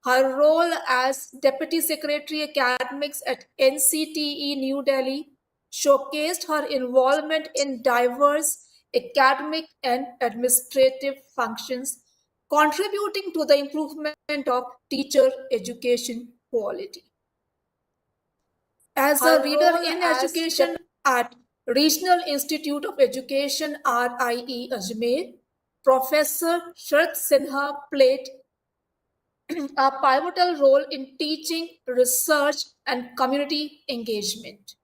Her role as Deputy Secretary Academics at NCTE New Delhi showcased her involvement in diverse academic and administrative functions, contributing to the improvement of teacher education quality. As a reader in education at Regional Institute of Education RIE Ajmer, Professor Sharat Sinha played a pivotal role in teaching, research, and community engagement.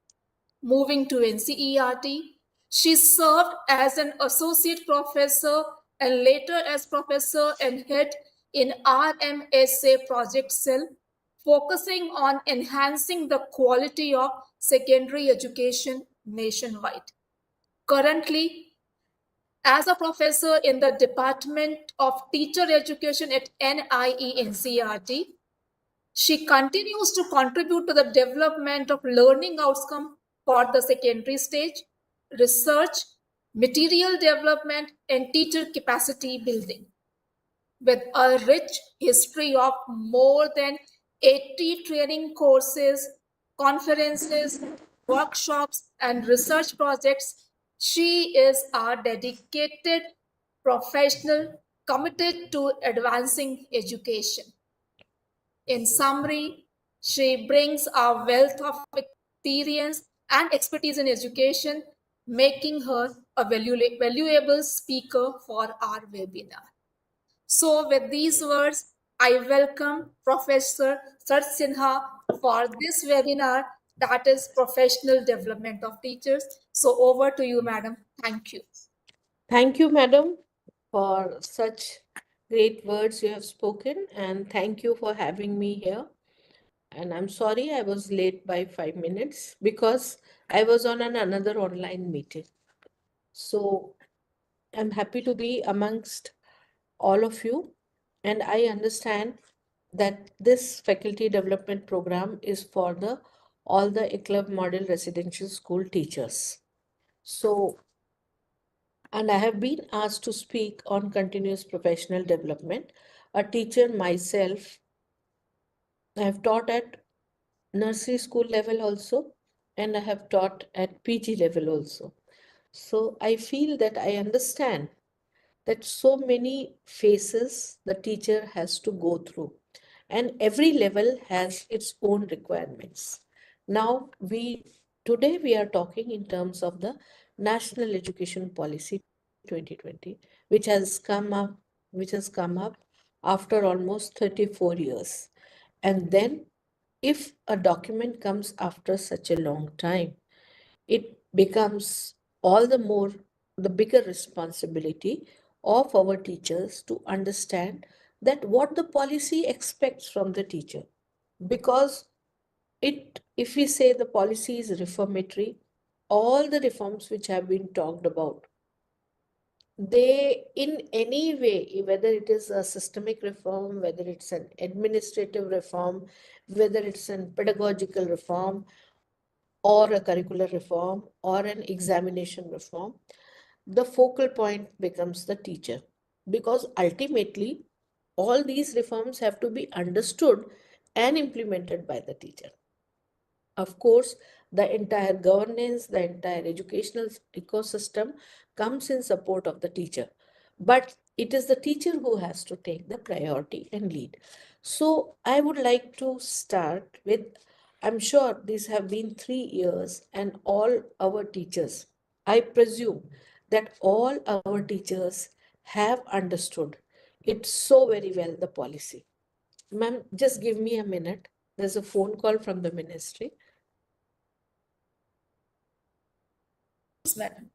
Moving to NCERT, she served as an associate professor and later as professor and head in RMSA project cell, focusing on enhancing the quality of secondary education nationwide. Currently, as a professor in the Department of Teacher Education at NIE NCERT, she continues to contribute to the development of learning outcome for the secondary stage, research, material development, and teacher capacity building. With a rich history of more than 80 training courses, conferences, workshops, and research projects, she is a dedicated professional committed to advancing education. In summary, she brings a wealth of experience and expertise in education, making her a valuable speaker for our webinar. So, with these words, I welcome Professor Sar Sinha for this webinar that is professional development of teachers. So, over to you, madam. Thank you. Thank you, madam, for such great words you have spoken, and thank you for having me here. And I'm sorry I was late by 5 minutes because I was on another online meeting. So I'm happy to be amongst all of you, and I understand that this faculty development program is for the all the Eclav model residential school teachers. So, and I have been asked to speak on continuous professional development. A teacher myself, I have taught at nursery school level also, and I have taught at PG level also. So I feel that I understand that so many phases the teacher has to go through, and every level has its own requirements. Now today we are talking in terms of the National Education Policy 2020, which has come up after almost 34 years. And then if a document comes after such a long time, it becomes all the more the bigger responsibility of our teachers to understand that what the policy expects from the teacher. Because it if we say the policy is reformatory, all the reforms which have been talked about, they in any way, whether it is a systemic reform, whether it's an administrative reform, whether it's an pedagogical reform, or a curricular reform, or an examination reform, the focal point becomes the teacher. Because ultimately, all these reforms have to be understood and implemented by the teacher. Of course, the entire governance, the entire educational ecosystem comes in support of the teacher. But it is the teacher who has to take the priority and lead. So I would like to start with, I'm sure these have been 3 years, and all our teachers, I presume that all our teachers have understood it so very well, the policy. Ma'am, just give me a minute. There's a phone call from the ministry. Yes, madam.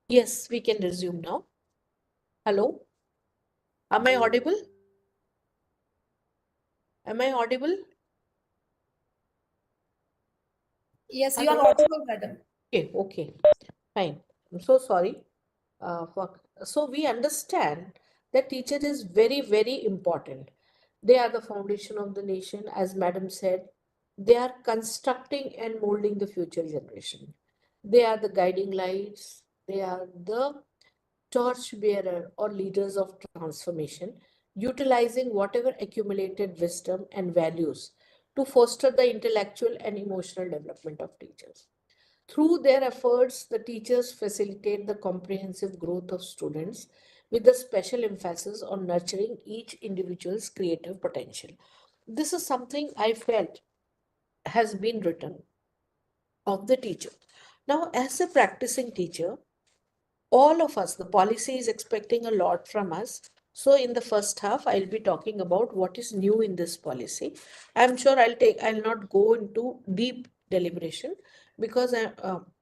Yes, we can resume now. Hello? Am I audible? Am I audible? Yes, you are Hello? audible, madam. Okay, fine. I'm so sorry. So we understand that teacher is very, very important. They are the foundation of the nation, as Madam said. They are constructing and molding the future generation. They are the guiding lights. They are the torch bearer or leaders of transformation, utilizing whatever accumulated wisdom and values to foster the intellectual and emotional development of teachers. Through their efforts, the teachers facilitate the comprehensive growth of students with a special emphasis on nurturing each individual's creative potential. This is something I felt has been written of the teacher. Now, as a practicing teacher, all of us, the policy is expecting a lot from us. So in the first half, I'll be talking about what is new in this policy. I'm sure I'll not go into deep deliberation because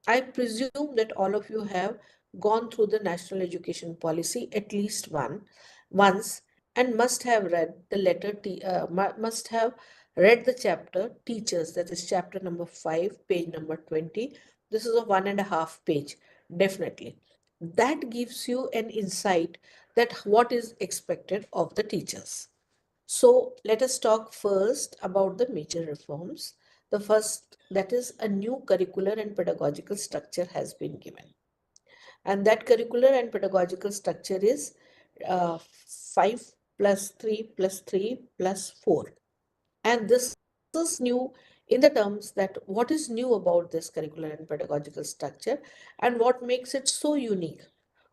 I presume that all of you have gone through the national education policy at least once and must have read the must have read the chapter teachers, that is chapter number 5, page number 20. This is a 1.5 page, definitely. That gives you an insight that what is expected of the teachers. So let us talk first about the major reforms. The first, that is, a new curricular and pedagogical structure has been given. And that curricular and pedagogical structure is 5 plus 3 plus 3 plus 4. And this is new in the terms that what is new about this curricular and pedagogical structure and what makes it so unique.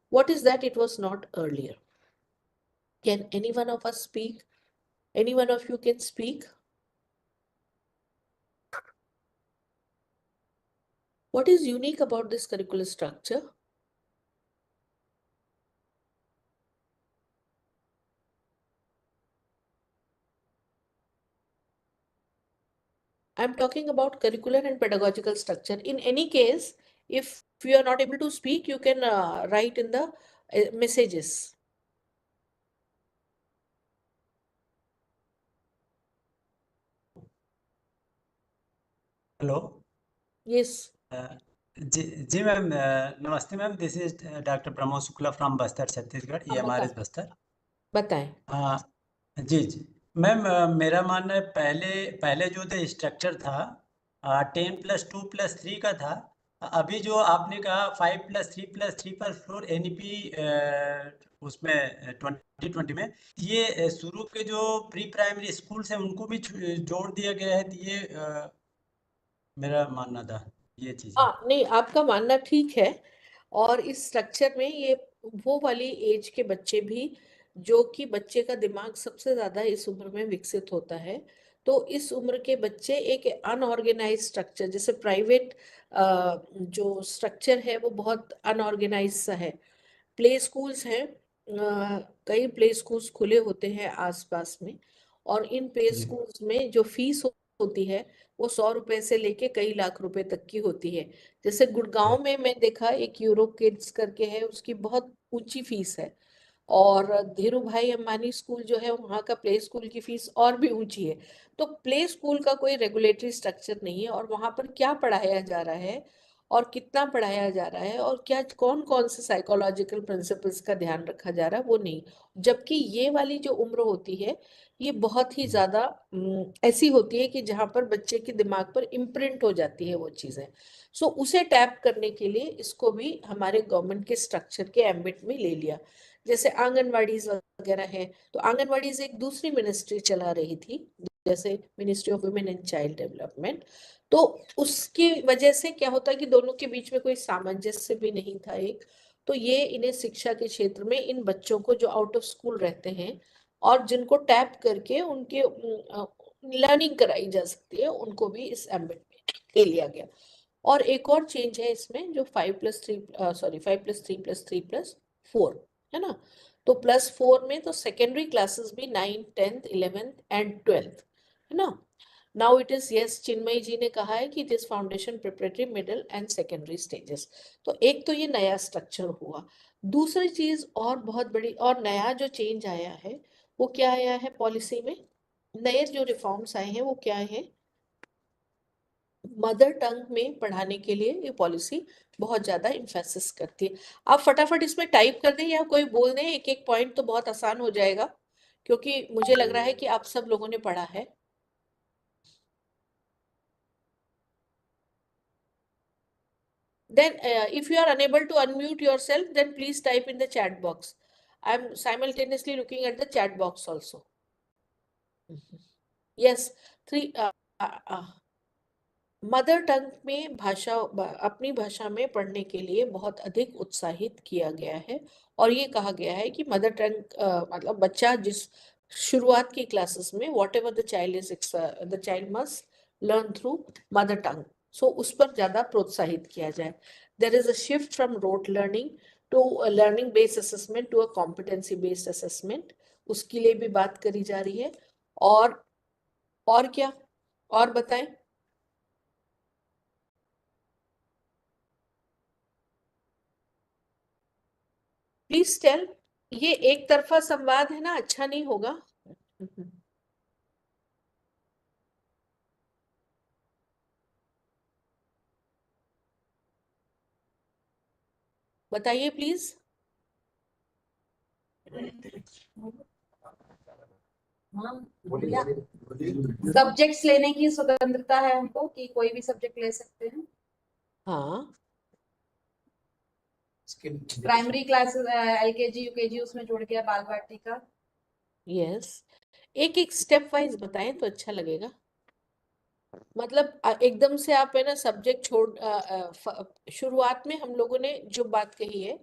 What is that it was not earlier? Can any one of us speak? Any one of you can speak? What is unique about this curricular structure? I'm talking about curricular and pedagogical structure. In any case, if you are not able to speak, you can write in the messages. Hello Yes. जी जी ma'am, नमस्ते ma'am, this is doctor Pramod Shukla from Bastar Chhattisgarh, हम EMRS Bastar. बताएं। हाँ जी जी ma'am, मेरा मानना है पहले पहले जो थे स्ट्रक्चर था 10+2+3 का था। अभी जो आपने कहा 5+3+3+4 NEP, उसमें 2020 में ये शुरू के जो प्री प्राइमरी स्कूल्स हैं उनको भी जोड़ दिया गया है, तो ये मेरा मानना था ये चीज़ें। हाँ, नहीं, आपका मानना ठीक है। और इस स्ट्रक्चर में ये वो वाली एज के बच्चे भी, जो कि बच्चे का दिमाग सबसे ज्यादा इस उम्र में विकसित होता है, तो इस उम्र के बच्चे एक अनऑर्गेनाइज स्ट्रक्चर, जैसे प्राइवेट जो स्ट्रक्चर है वो बहुत अनऑर्गेनाइज सा है। प्ले स्कूल्स हैं, कई प्ले स्कूल्स खुले होते हैं आसपास में, और इन प्ले जी स्कूल्स में जो फीस होती है वो 100 रुपए से लेके कई लाख रुपए तक की होती है। जैसे गुड़गांव में मैं देखा एक यूरो किड्स करके है, उसकी बहुत ऊंची फीस है। और धीरू भाई अंबानी स्कूल जो है वहाँ का प्ले स्कूल की फीस और भी ऊंची है। तो प्ले स्कूल का कोई रेगुलेटरी स्ट्रक्चर नहीं है, और वहाँ पर क्या पढ़ाया जा रहा है और कितना पढ़ाया जा रहा है और क्या कौन कौन से साइकोलॉजिकल प्रिंसिपल्स का ध्यान रखा जा रहा है वो नहीं। जबकि ये वाली जो उम्र होती है ये बहुत ही ज्यादा ऐसी होती है कि जहाँ पर बच्चे के दिमाग पर इम्प्रिंट हो जाती है वो चीजें। सो उसे टैप करने के लिए इसको भी हमारे गवर्नमेंट के स्ट्रक्चर के एम्बिट में ले लिया। जैसे आंगनवाड़ीज वगैरह है, तो आंगनवाड़ीज एक दूसरी मिनिस्ट्री चला रही थी, जैसे ministry of women and child development. तो उसकी वजह से क्या होता है कि दोनों के बीच में कोई सामंजस्य भी नहीं था एक। तो ये इन्हें शिक्षा के क्षेत्र में इन बच्चों को जो आउट ऑफ स्कूल रहते हैं और जिनको टैप करके उनके लर्निंग कराई जा सकती है, उनको भी इस एम्बिट में ले लिया गया। और एक और चेंज है इसमें, जो 5+3+3+3+4 है ना। तो +4 में तो सेकेंडरी क्लासेस भी 9th 10th 11th and 12th है ना। Now it is yes, Chinmayi ji ने कहा है कि it is foundation, preparatory, middle and secondary stages. तो एक तो ये नया स्ट्रक्चर हुआ। दूसरी चीज और बहुत बड़ी और नया जो चेंज आया है वो क्या आया है पॉलिसी में, नए जो रिफॉर्म्स आए हैं वो क्या है, मदर टंग में पढ़ाने के लिए ये पॉलिसी बहुत ज्यादा इम्फेसिस करती है। आप फटाफट इसमें टाइप कर दें या कोई बोल दें एक एक पॉइंट, तो बहुत आसान हो जाएगा, क्योंकि मुझे लग रहा है कि आप सब लोगों ने पढ़ा है। Then, if you are unable to unmute yourself, then please type in the chat box. I am simultaneously looking at the chat box also. Yes, three. Mother tongue में भाषा, अपनी भाषा में पढ़ने के लिए बहुत अधिक उत्साहित किया गया है। और ये कहा गया है कि मदर टंग मतलब बच्चा जिस शुरुआत की क्लासेस में whatever the child must learn through mother tongue, so उस पर ज्यादा प्रोत्साहित किया जाए। There is a shift from rote learning to learning based assessment to a competency based assessment, उसके लिए भी बात करी जा रही है। और क्या, और बताएं। Please tell. ये एक तरफा संवाद है ना, अच्छा नहीं होगा। बताइए प्लीज। सब्जेक्ट्स लेने की स्वतंत्रता है हमको कि कोई भी सब्जेक्ट ले सकते हैं। हाँ, प्राइमरी क्लासेस, एलकेजी यूकेजी उसमें जोड़ के बाल वाटिका। यस, एक एक स्टेप वाइज बताएं तो अच्छा लगेगा। मतलब एकदम से आप है ना सब्जेक्ट शुरुआत में हम लोगों ने जो बात कही है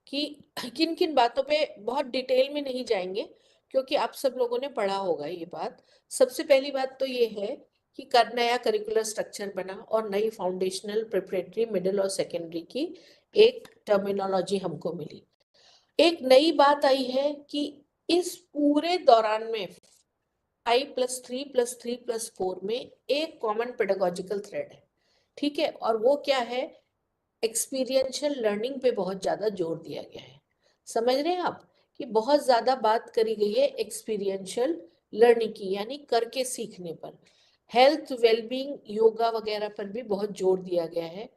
कि किन किन बातों पे बहुत डिटेल में नहीं जाएंगे, क्योंकि आप सब लोगों ने पढ़ा होगा ये बात। सबसे पहली बात तो ये है कि नया करिकुलर स्ट्रक्चर बना और नई फाउंडेशनल, प्रिपरेटरी, मिडिल और सेकेंडरी की एक टर्मिनोलॉजी हमको मिली। एक नई बात आई है कि इस पूरे दौरान में 5+3+3+4 में एक कॉमन पेडागोजिकल थ्रेड है, ठीक है। और वो क्या है, एक्सपीरियंशियल लर्निंग पे बहुत ज्यादा जोर दिया गया है। समझ रहे हैं आप कि बहुत ज्यादा बात करी गई है एक्सपीरियंशियल लर्निंग की, यानी करके सीखने पर। हेल्थ, वेलबींग, योगा वगैरह पर भी बहुत जोर दिया गया है।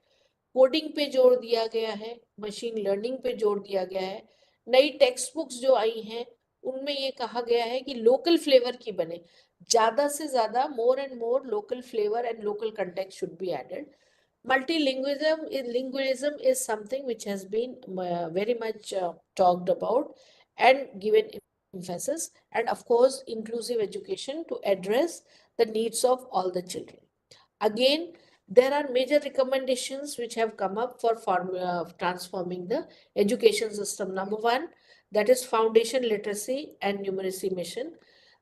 कोडिंग पे जोर दिया गया है, मशीन लर्निंग पे जोर दिया गया है। नई टेक्स्ट बुक्स जो आई हैं उनमें ये कहा गया है कि लोकल फ्लेवर की बने, ज्यादा से ज्यादा, more and more local flavour and local context should be added. Multilingualism is something which has been very much talked about and given emphasis, and of course inclusive education to address the needs of all the children. Again, there are major recommendations which have come up for transforming the education system. Number one, that is foundation literacy and numeracy mission.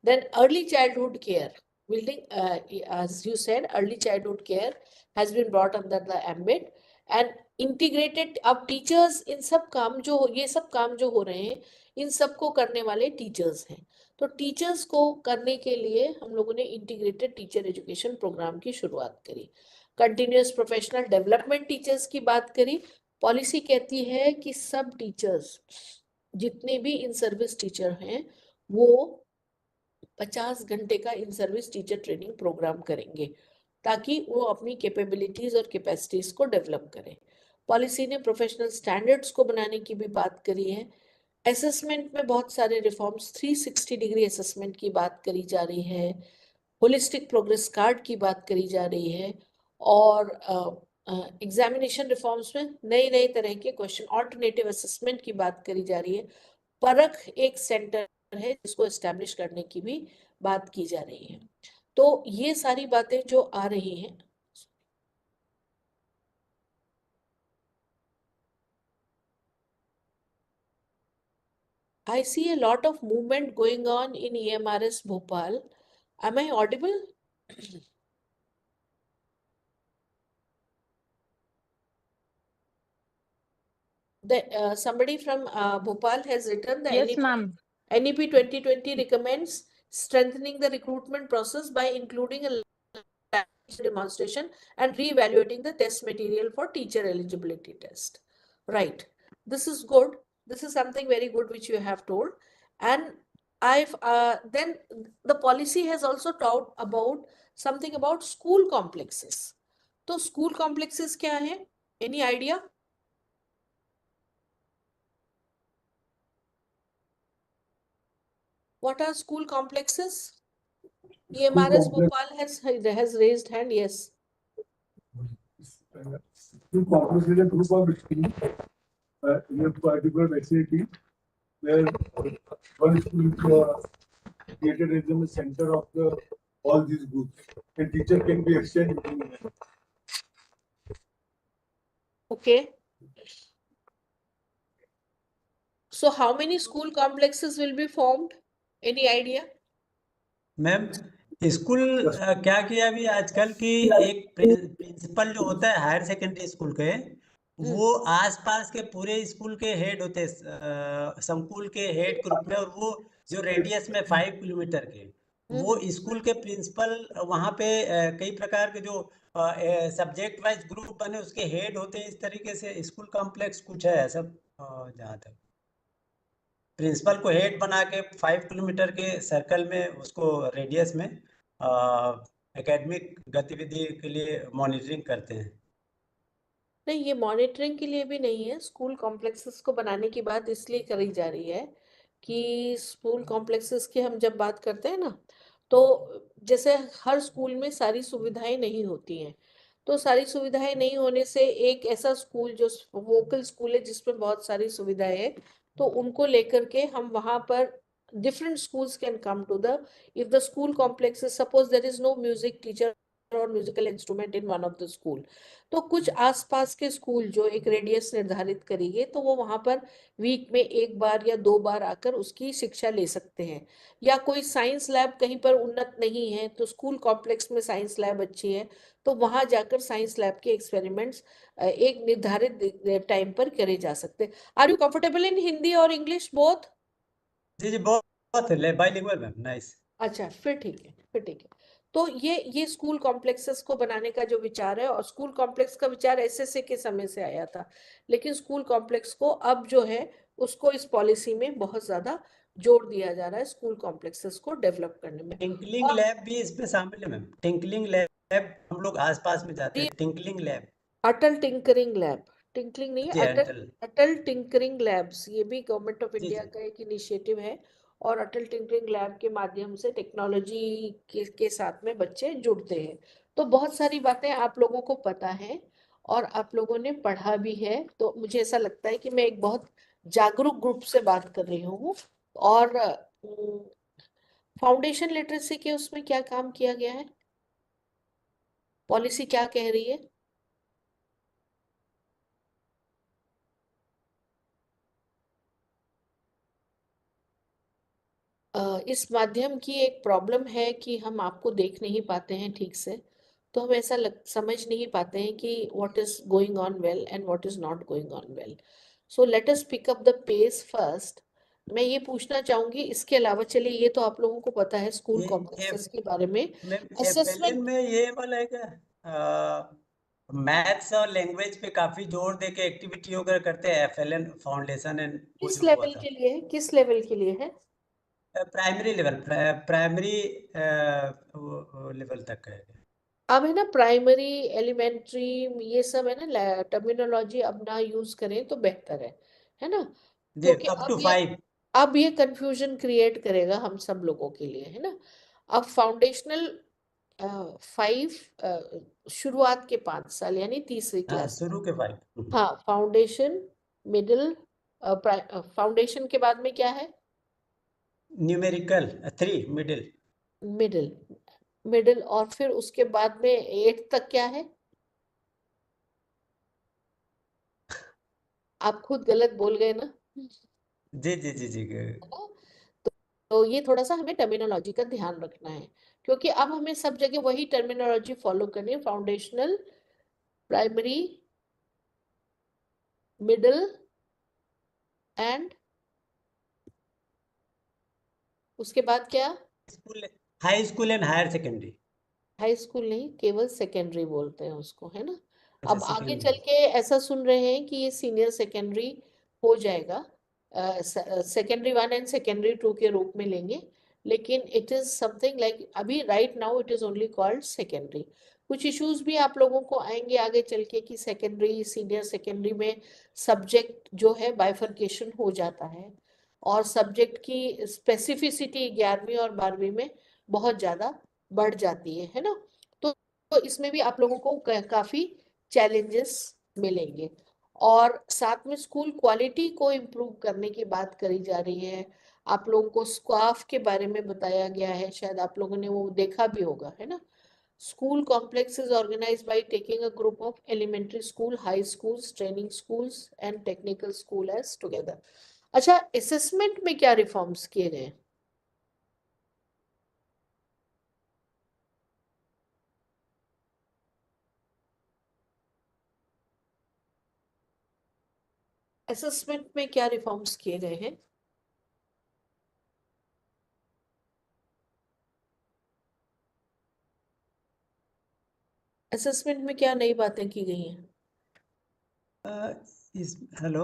Then early childhood care, building, as you said, early childhood care has been brought under the ambit and integrated. अब teachers in सब काम जो ये सब काम जो हो रहे हैं इन सबको करने वाले टीचर्स हैं। तो टीचर्स को करने के लिए हम लोगों ने इंटीग्रेटेड टीचर एजुकेशन प्रोग्राम की शुरुआत करी। कंटिन्यूअस प्रोफेशनल डेवलपमेंट टीचर्स की बात करी। पॉलिसी कहती है कि सब टीचर्स, जितने भी इन सर्विस टीचर हैं, वो 50 घंटे का in service teacher training programme करेंगे ताकि वो अपनी कैपेबिलिटीज और कैपेसिटीज को डेवलप करें। पॉलिसी ने प्रोफेशनल स्टैंडर्ड्स को बनाने की भी बात करी है। असेसमेंट में बहुत सारे रिफॉर्म्स, 360 डिग्री असेसमेंट की बात करी जा रही है, होलिस्टिक प्रोग्रेस कार्ड की बात करी जा रही है, और एग्जामिनेशन रिफॉर्म्स में नए नए तरह के क्वेश्चन, ऑल्टरनेटिव असेसमेंट की बात करी जा रही है। परख एक सेंटर है जिसको एस्टेब्लिश करने की भी बात की जा रही है। तो ये सारी बातें जो आ रही हैं, I see a lot of movement going on in EMRS Bhopal. Am I audible? Somebody from Bhopal has written the Yes, NEP, ma'am. NEP 2020 recommends strengthening the recruitment process by including a demonstration and re-evaluating the test material for teacher eligibility test. Right. This is good. This is something very good which you have told. And I've then the policy has also talked about something about school complexes. So school complexes क्या है? Any idea? What are school complexes? EMRS Bhopal has raised hand. Yes. School complex is a group of schools in a particular vicinity where one school is created as in the center of the all these groups. And teacher can be exchanged between them. Okay. So how many school complexes will be formed? Any idea? Ma'am school क्या किया अभी आजकल की एक principal जो होता है higher secondary school के वो आसपास के पूरे स्कूल के हेड होते हैं संकुल के हेड ग्रुप में और वो जो रेडियस में 5 किलोमीटर के वो स्कूल के प्रिंसिपल वहाँ पे कई प्रकार के जो सब्जेक्ट वाइज ग्रुप बने उसके हेड होते हैं इस तरीके से स्कूल कॉम्प्लेक्स कुछ है ऐसा जहाँ तक प्रिंसिपल को हेड बना के 5 किलोमीटर के सर्कल में उसको रेडियस में एकेडमिक गतिविधि के लिए मॉनिटरिंग करते हैं नहीं, ये मॉनिटरिंग के लिए भी नहीं है। स्कूल कॉम्प्लेक्सेस को बनाने की बात इसलिए करी जा रही है कि स्कूल कॉम्प्लेक्सेस की हम जब बात करते हैं ना, तो जैसे हर स्कूल में सारी सुविधाएं नहीं होती हैं, तो सारी सुविधाएं नहीं होने से एक ऐसा स्कूल जो वोकल स्कूल है जिसमें बहुत सारी सुविधाएं हैं, तो उनको लेकर के हम वहां पर different schools can come to the, if the school complex is, suppose there is no music teacher or musical instrument in one of the school, तो कुछ आसपास के स्कूल जो एक रेडियस निर्धारित करेंगे तो वो वहां पर वीक में एक बार या दो बार आकर उसकी शिक्षा ले सकते हैं। या कोई साइंस लैब कहीं पर उन्नत नहीं है तो स्कूल कॉम्प्लेक्स में साइंस लैब अच्छी है, तो वहां जाकर साइंस लैब के एक्सपेरिमेंट्स एक निर्धारित टाइम पर करे जा सकते हैं। Are you comfortable in Hindi और इंग्लिश बोथ? जी जी बहुत बाइलिंगुअल मैम नाइस अच्छा, फिर ठीक है, फिर ठीक है। तो ये स्कूल कॉम्प्लेक्सेस को बनाने का जो विचार है, और स्कूल कॉम्प्लेक्स का विचार एसएसए के समय से आया था, लेकिन स्कूल कॉम्प्लेक्स को अब जो है उसको इस पॉलिसी में बहुत ज्यादा जोर दिया जा रहा है स्कूल कॉम्प्लेक्सेस को डेवलप करने में। टिंकलिंग और लैब भी इसमें शामिल है मैम टिंकलिंग लैब हम लोग आसपास में जाते हैं टिंकलिंग लैब अटल टिंकरिंग लैब, टिंकरिंग नहीं है, जी अटल अटल अटल टिंकरिंग लैब्स, ये भी गवर्नमेंट ऑफ जी इंडिया जी का एक इनिशिएटिव है। और अटल टिंकरिंग लैब के माध्यम से टेक्नोलॉजी के साथ में बच्चे जुड़ते हैं। तो बहुत सारी बातें आप लोगों को पता है और आप लोगों ने पढ़ा भी है, तो मुझे ऐसा लगता है कि मैं एक बहुत जागरूक ग्रुप से बात कर रही हूँ। और फाउंडेशन लिटरेसी के उसमें क्या काम किया गया है, पॉलिसी क्या कह रही है? इस माध्यम की एक प्रॉब्लम है कि हम आपको देख नहीं पाते हैं ठीक से, तो हम ऐसा समझ नहीं पाते हैं कि what is going on well and what is not going on well. So let us pick up the pace first. मैं ये पूछना चाहूंगी, इसके अलावा चलिए ये तो आप लोगों को पता है स्कूल ये कॉम्प्लेक्सेस के बारे में। मैम एफएलएन असेसमेंट में ये वाला है क्या मैथ्स और लैंग्वेज पे काफी जोर दे के एक्टिविटी वगैरह करते हैं एफएलएन फाउंडेशन एंड वो किस जो हुआ लेवल था के लिए है, किस लेवल के लिए है? प्राइमरी लेवल प्राइमरी लेवल तक है अब है ना प्राइमरी, एलिमेंट्री, ये सब है ना, टर्मिनोलॉजी अब ना यूज करें तो बेहतर है ना? जी क्योंकि अप टू 5 अब ये कंफ्यूजन क्रिएट करेगा हम सब लोगों के लिए, है ना? अब फाउंडेशनल 5, शुरुआत के 5 साल यानी तीसरी हाँ क्लास तक। शुरू के 5 हाँ, फाउंडेशन, मिडिल, फाउंडेशन के बाद में क्या है? न्यूमेरिकल 3 मिडिल मिडिल, मिडिल, और फिर उसके बाद में 8 तक क्या है? आप खुद गलत बोल गए ना, जी जी जी जी है ना? तो ये थोड़ा सा हमें टर्मिनोलॉजी का ध्यान रखना है, क्योंकि अब हमें सब जगह वही टर्मिनोलॉजी फॉलो करनी है। फाउंडेशनल, प्राइमरी, मिडिल एंड उसके बाद क्या? School high school and higher secondary high school नहीं, केवल सेकेंडरी बोलते हैं उसको, है ना। अच्छा अब आगे सेकेंडरी। चल के ऐसा सुन रहे हैं कि ये सीनियर सेकेंडरी हो जाएगा, सेकेंडरी 1 एंड सेकेंडरी 2 के रूप में लेंगे, लेकिन इट इज समथिंग लाइक अभी right now it is only called secondary. कुछ इश्यूज भी आप लोगों को आएंगे आगे चल के कि सेकेंडरी सीनियर सेकेंडरी में सब्जेक्ट जो है बाइफरकेशन हो जाता है, और सब्जेक्ट की स्पेसिफिसिटी 11वीं और 12वीं में बहुत ज़्यादा बढ़ जाती है ना। तो इसमें भी आप लोगों को काफी चैलेंजेस मिलेंगे। और साथ में स्कूल क्वालिटी को इम्प्रूव करने की बात करी जा रही है। आप लोगों को स्काफ के बारे में बताया गया है, शायद आप लोगों ने वो देखा भी होगा, है ना। School complex is organised by taking a group of elementary school, high schools, training schools and technical school as together. अच्छा, असेसमेंट में क्या रिफॉर्म्स किए गए? असेसमेंट में क्या रिफॉर्म्स किए गए हैं? असेसमेंट में क्या नई बातें की गई हैं? इस हेलो।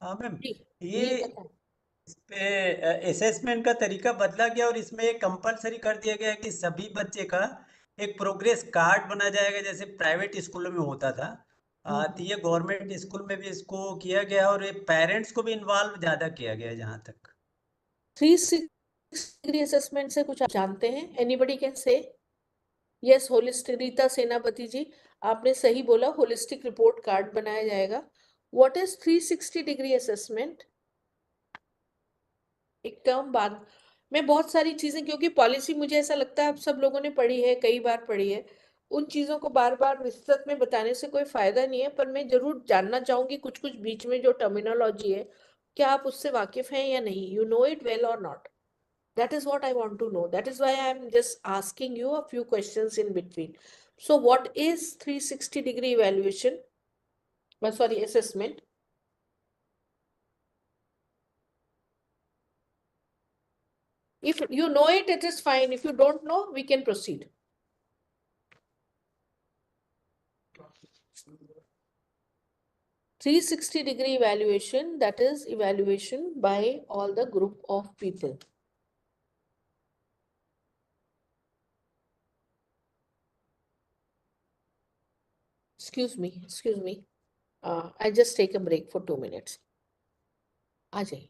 हाँ मैम, जी ये जी बताएं। इस पे असेसमेंट का तरीका बदला गया और इसमें एक कंपलसरी कर दिया गया है कि सभी बच्चे का एक प्रोग्रेस कार्ड बना जाएगा, जैसे प्राइवेट स्कूलों में होता था। तो ये गवर्नमेंट स्कूल में भी इसको किया गया और ये पेरेंट्स को भी इन्वॉल्व ज़्यादा किया गया है जहाँ तक। 360 डिग्री असेसमेंट से कुछ आप जानते हैं? Anybody can say? Yes, holistic, Rita सेनापति जी, आपने सही बोला, होलिस्टिक रिपोर्ट कार्ड बनाया जाएगा। What is 360 degree assessment? एक टर्म बाद में बहुत सारी चीजें, क्योंकि पॉलिसी मुझे ऐसा लगता है आप सब लोगों ने पढ़ी है, कई बार पढ़ी है, उन चीजों को बार बार विस्तृत में बताने से कोई फायदा नहीं है। पर मैं जरूर जानना चाहूंगी कुछ कुछ बीच में जो टर्मिनोलॉजी है, क्या आप उससे वाकिफ हैं या नहीं? यू नो इट वेल और not? That is what I want to know. That is why I am just asking you a few questions in between. So, what is 360-degree evaluation? Sorry, assessment. If you know it, it is fine. If you don't know, we can proceed. 360-degree evaluation, that is evaluation by all the group of people. Excuse me, excuse me. I just take a break for 2 minutes. आ जाइए।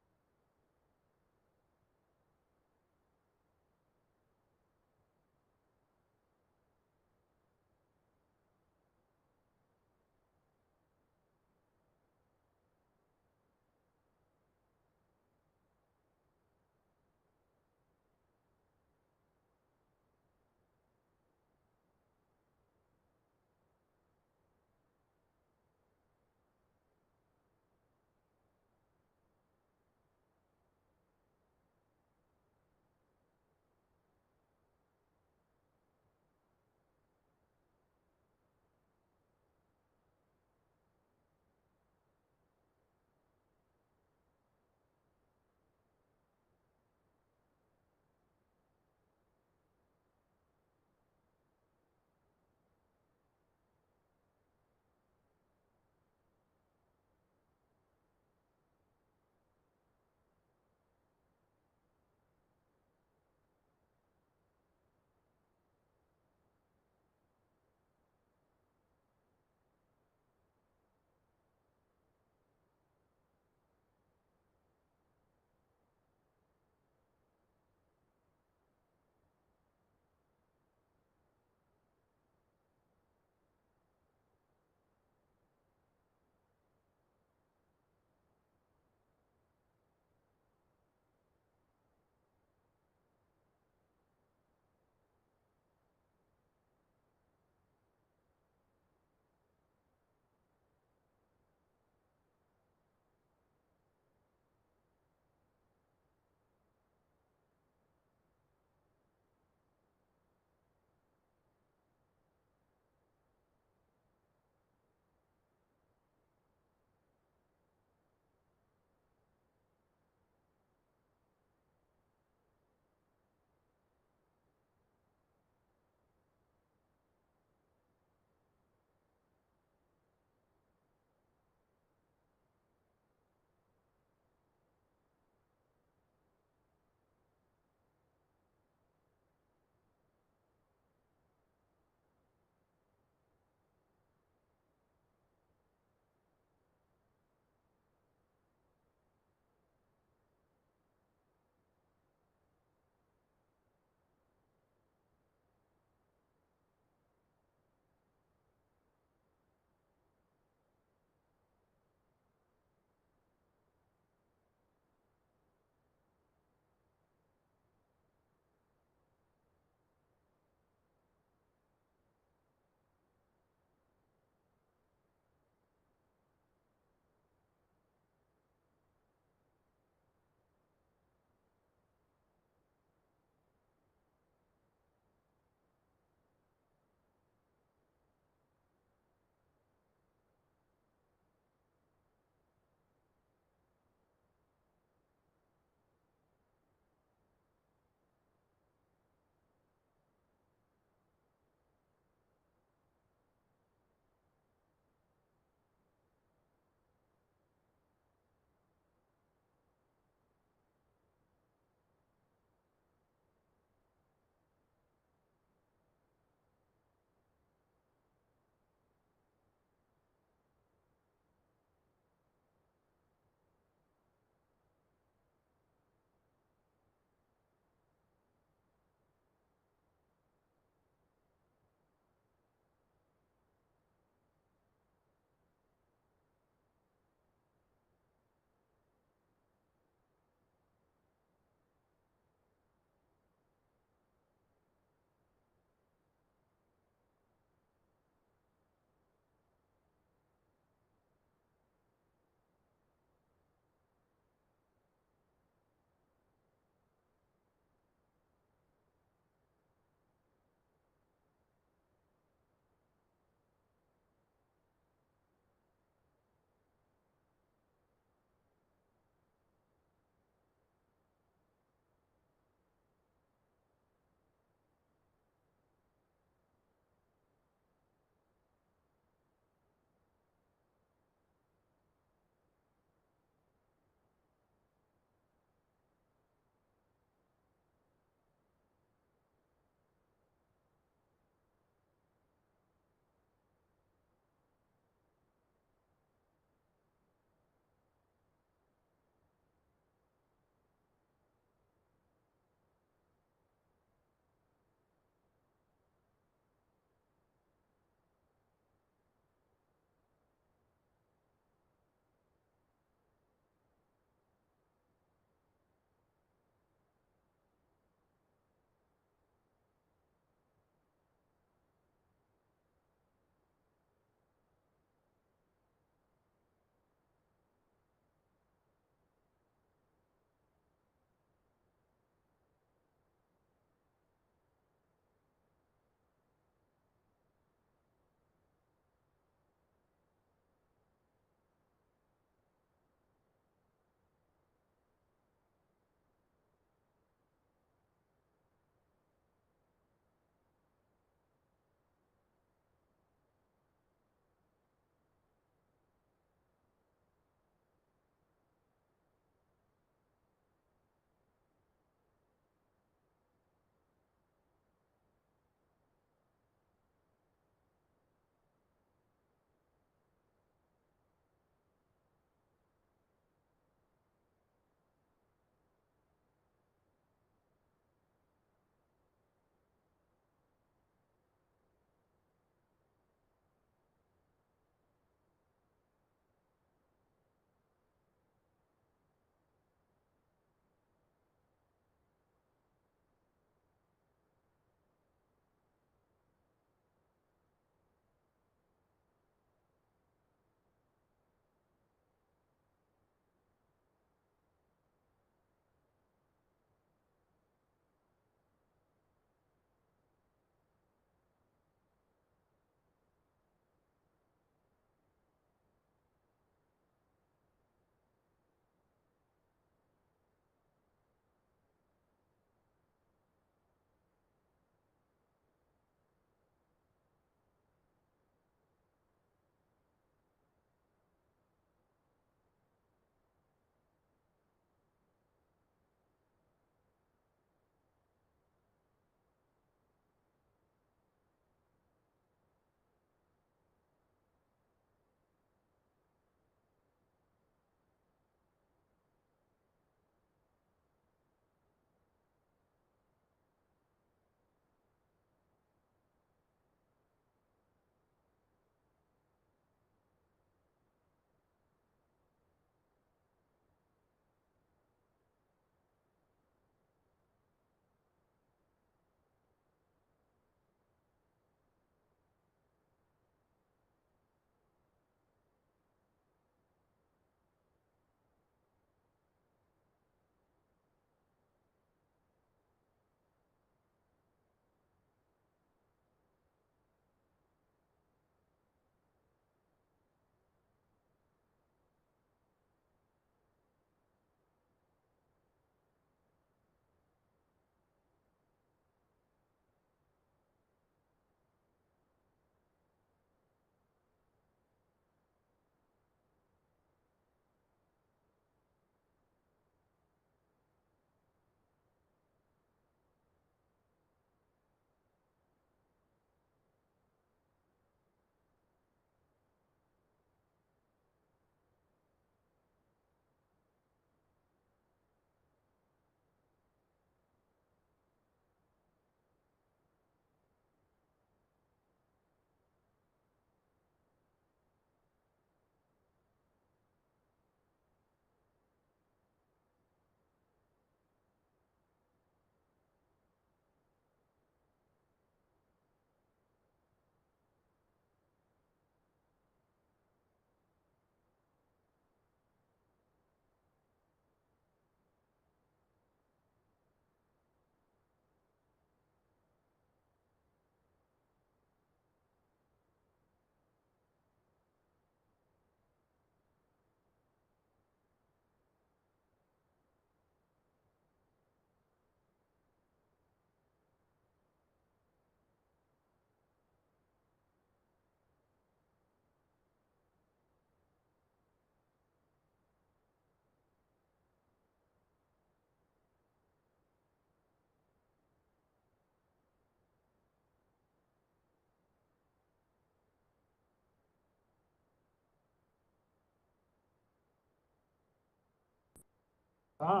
हाँ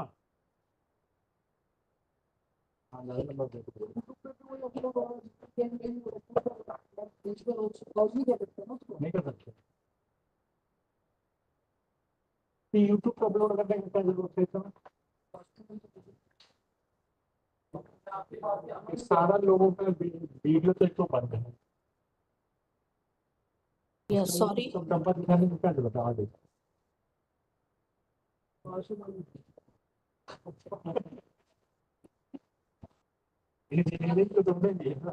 हाँ नया number दे दो। नहीं कर सकते YouTube पर upload करने की क्या जरूरत है इसमें? सारा लोगों का वीडियो तो एक तो बंद है। या सॉरी, सब नंबर दिखाने की क्या जरूरत है आगे? इंजीनियरिंग तो तुमने की है ना?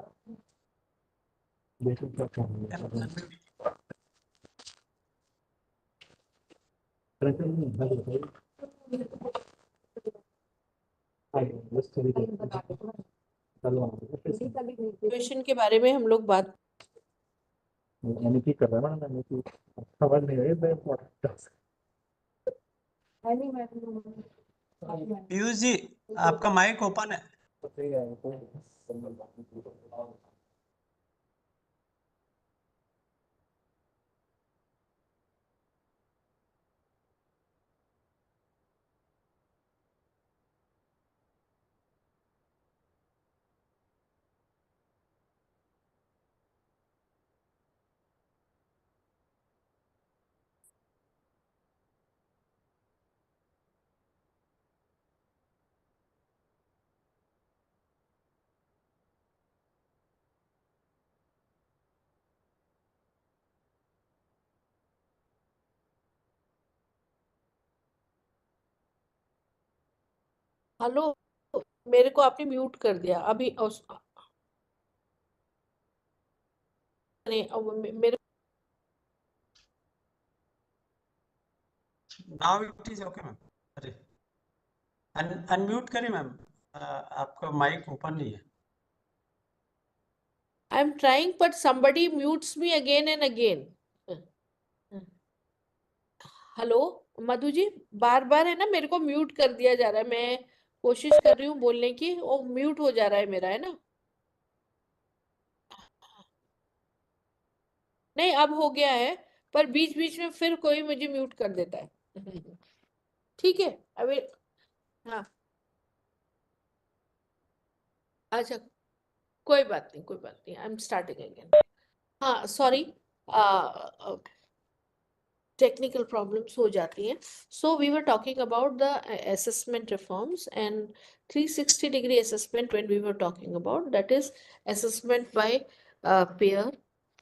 देखो क्या करेंगे। प्रश्न नहीं है, बताइए। आइए, बस चलिए चलो ग्रेजुएशन के बारे में हम लोग बात एनईपी कर रहा है ना एनईपी खबर नहीं है मैं पीयूष जी, आपका माइक ओपन है। हेलो, मेरे को आपने म्यूट कर दिया अभी मेरे now it is okay ma'am. अरे अनम्यूट करिए मैम, आपका माइक ओपन नहीं है। I am trying but somebody mutes me again and again. Hello Madhu ji, बार बार है ना मेरे को म्यूट कर दिया जा रहा है। मैं कोशिश कर रही हूँ बोलने की, वो म्यूट हो जा रहा है मेरा, है ना? नहीं, अब हो गया है, पर बीच बीच में फिर कोई मुझे म्यूट कर देता है। ठीक है अभी। हाँ, अच्छा, कोई बात नहीं, कोई बात नहीं, आई एम स्टार्टिंग अगेन। हाँ सॉरी, टेक्निकल प्रॉब्लम्स हो जाती हैं। So we were talking about the assessment reforms and 360-degree assessment when we were talking about, that is assessment by peer,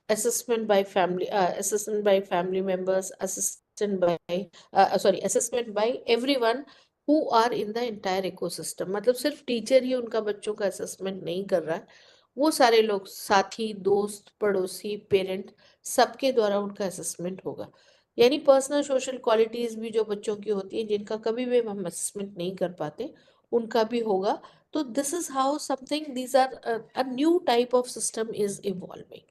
assessment by family, assessment by family members, assessment by everyone who are in the entire ecosystem। मतलब सिर्फ teacher ही उनका बच्चों का assessment नहीं कर रहा है, वो सारे लोग, साथी, दोस्त, पड़ोसी, पेरेंट, सबके द्वारा उनका असेसमेंट होगा। यानी पर्सनल सोशल क्वालिटीज भी जो बच्चों की होती है, जिनका कभी भी हम असेसमेंट नहीं कर पाते, उनका भी होगा। तो this is how something, these are a new type of system is evolving.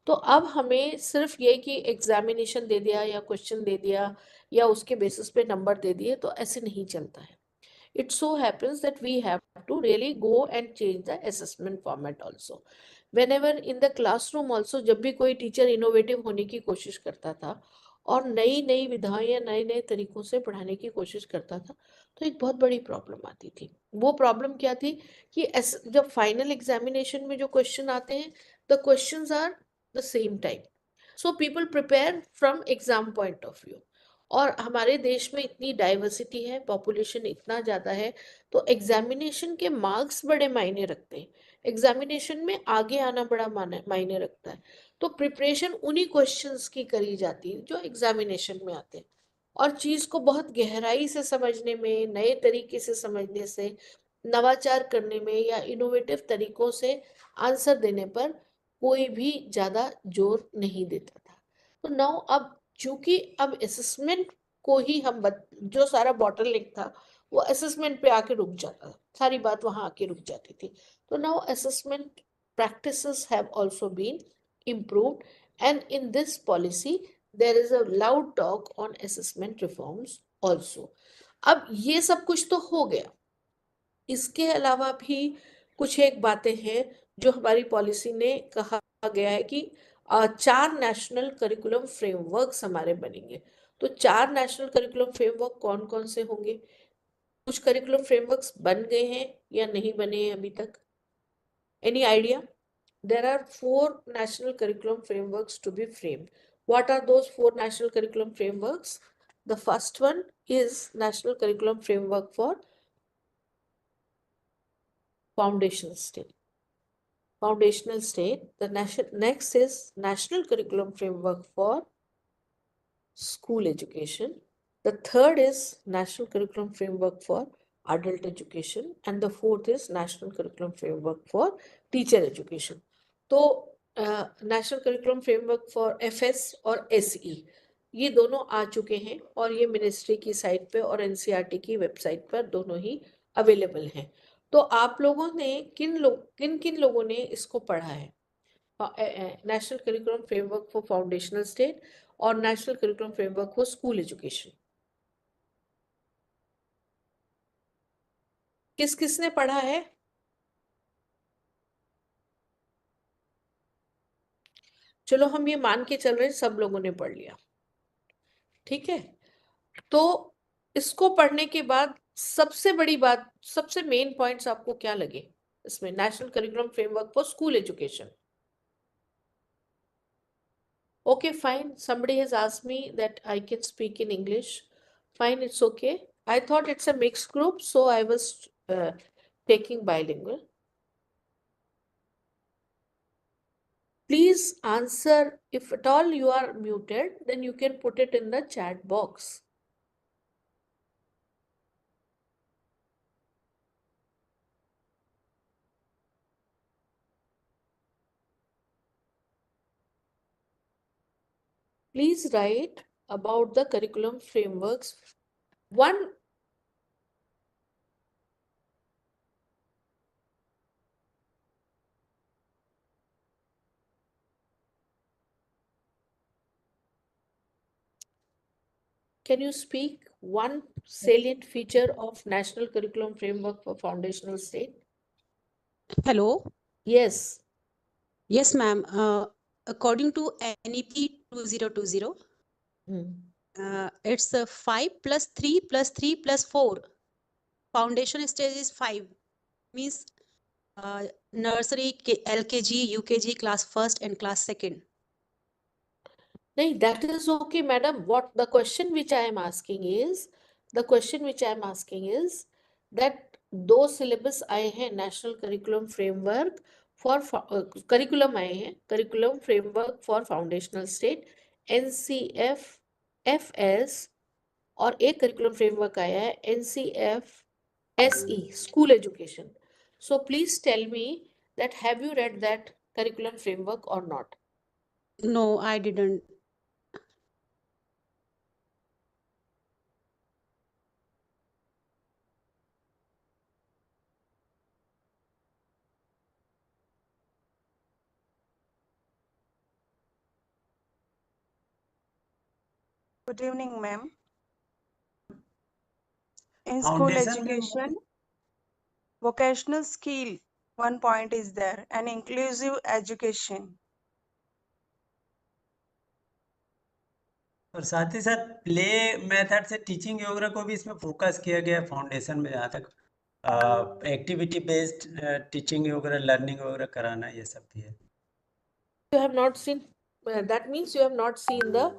तो अब हमें सिर्फ ये कि एग्जामिनेशन दे दिया या क्वेश्चन दे दिया या उसके बेसिस पे नंबर दे दिए, तो ऐसे नहीं चलता है। It so happens that we have to really go and change the assessment format also. Whenever in the classroom also, जब भी कोई टीचर इनोवेटिव होने की कोशिश करता था और नई नई विधाएं या नए नए तरीकों से पढ़ाने की कोशिश करता था, तो एक बहुत बड़ी प्रॉब्लम आती थी। वो प्रॉब्लम क्या थी कि जब फाइनल एग्जामिनेशन में जो क्वेश्चन आते हैं, the questions are the same type, so people prepare from exam point of view. और हमारे देश में इतनी डाइवर्सिटी है, पॉपुलेशन इतना ज़्यादा है, तो एग्जामिनेशन के मार्क्स बड़े मायने रखते हैं, एग्जामिनेशन में आगे आना बड़ा मायने रखता है। तो प्रिपरेशन उन्हीं क्वेश्चंस की करी जाती है जो एग्जामिनेशन में आते हैं, और चीज़ को बहुत गहराई से समझने में, नए तरीके से समझने से, नवाचार करने में या इनोवेटिव तरीकों से आंसर देने पर कोई भी ज़्यादा जोर नहीं देता था। तो नाउ अब चूंकि अब असेसमेंट को ही हम जो सारा बॉटलनेक था वो असेसमेंट पे आके रुक जाता था, सारी बात वहां आके रुक जाती थी। तो now assessment practices have also been improved, and in this policy there is a loud talk on assessment reforms also। अब ये सब कुछ तो हो गया, इसके अलावा भी कुछ एक बातें हैं जो हमारी पॉलिसी ने कहा गया है कि 4 नेशनल करिकुलम फ्रेमवर्क्स हमारे बनेंगे। तो 4 नेशनल करिकुलम फ्रेमवर्क कौन कौन से होंगे? कुछ करिकुलम फ्रेमवर्क्स बन गए हैं या नहीं बने हैं अभी तक? Any idea? There are 4 national curriculum frameworks to be framed. What are those 4 national curriculum frameworks? The first one is National Curriculum Framework for Foundational State. Foundational State. The next is National Curriculum Framework for School Education. The third is National Curriculum Framework for Adult Education. And the fourth is National Curriculum Framework for Teacher Education. तो national curriculum framework for FS और SE ये दोनों आ चुके हैं और ये ministry की site पे और एनसीईआरटी की वेबसाइट पर दोनों ही अवेलेबल हैं। तो आप लोगों ने किन किन लोगों ने इसको पढ़ा है? National curriculum framework for foundational stage और national curriculum framework for school education. किस किसने पढ़ा है? चलो हम ये मान के चल रहे हैं सब लोगों ने पढ़ लिया, ठीक है। तो इसको पढ़ने के बाद सबसे बड़ी बात, सबसे मेन पॉइंट्स आपको क्या लगे इसमें? National curriculum framework for school education. Okay, fine. Somebody has asked me that I can speak in English. Fine, it's okay. I thought it's a mixed group, so I was taking bilingual. Please answer. If at all you are muted, then you can put it in the chat box. Please write about the curriculum frameworks. One, can you speak one salient feature of National Curriculum Framework for Foundational State? Hello. Yes. Yes, ma'am. According to NEP 2020, it's 5 plus 3 plus 3 plus 4. Foundation stage is 5. Means nursery, LKG, UKG, class first and class second. No, that is okay, madam. What the question which I am asking is, that those syllabus आए हैं national curriculum framework for curriculum आए हैं curriculum framework for foundational state NCF FS और एक curriculum framework आया है NCF SE school education. So please tell me that have you read that curriculum framework or not? No, I didn't. Good evening, ma'am. In school foundation में education, vocational skill, one point is there, and inclusive education. और साथ ही साथ play method से teaching वगैरह को भी इसमें focus किया गया है फाउंडेशन में, जहाँ तक एक्टिविटी बेस्ड टीचिंग वगैरह लर्निंग वगैरह कराना ये सब भी है। You have not seen, that means you have not seen the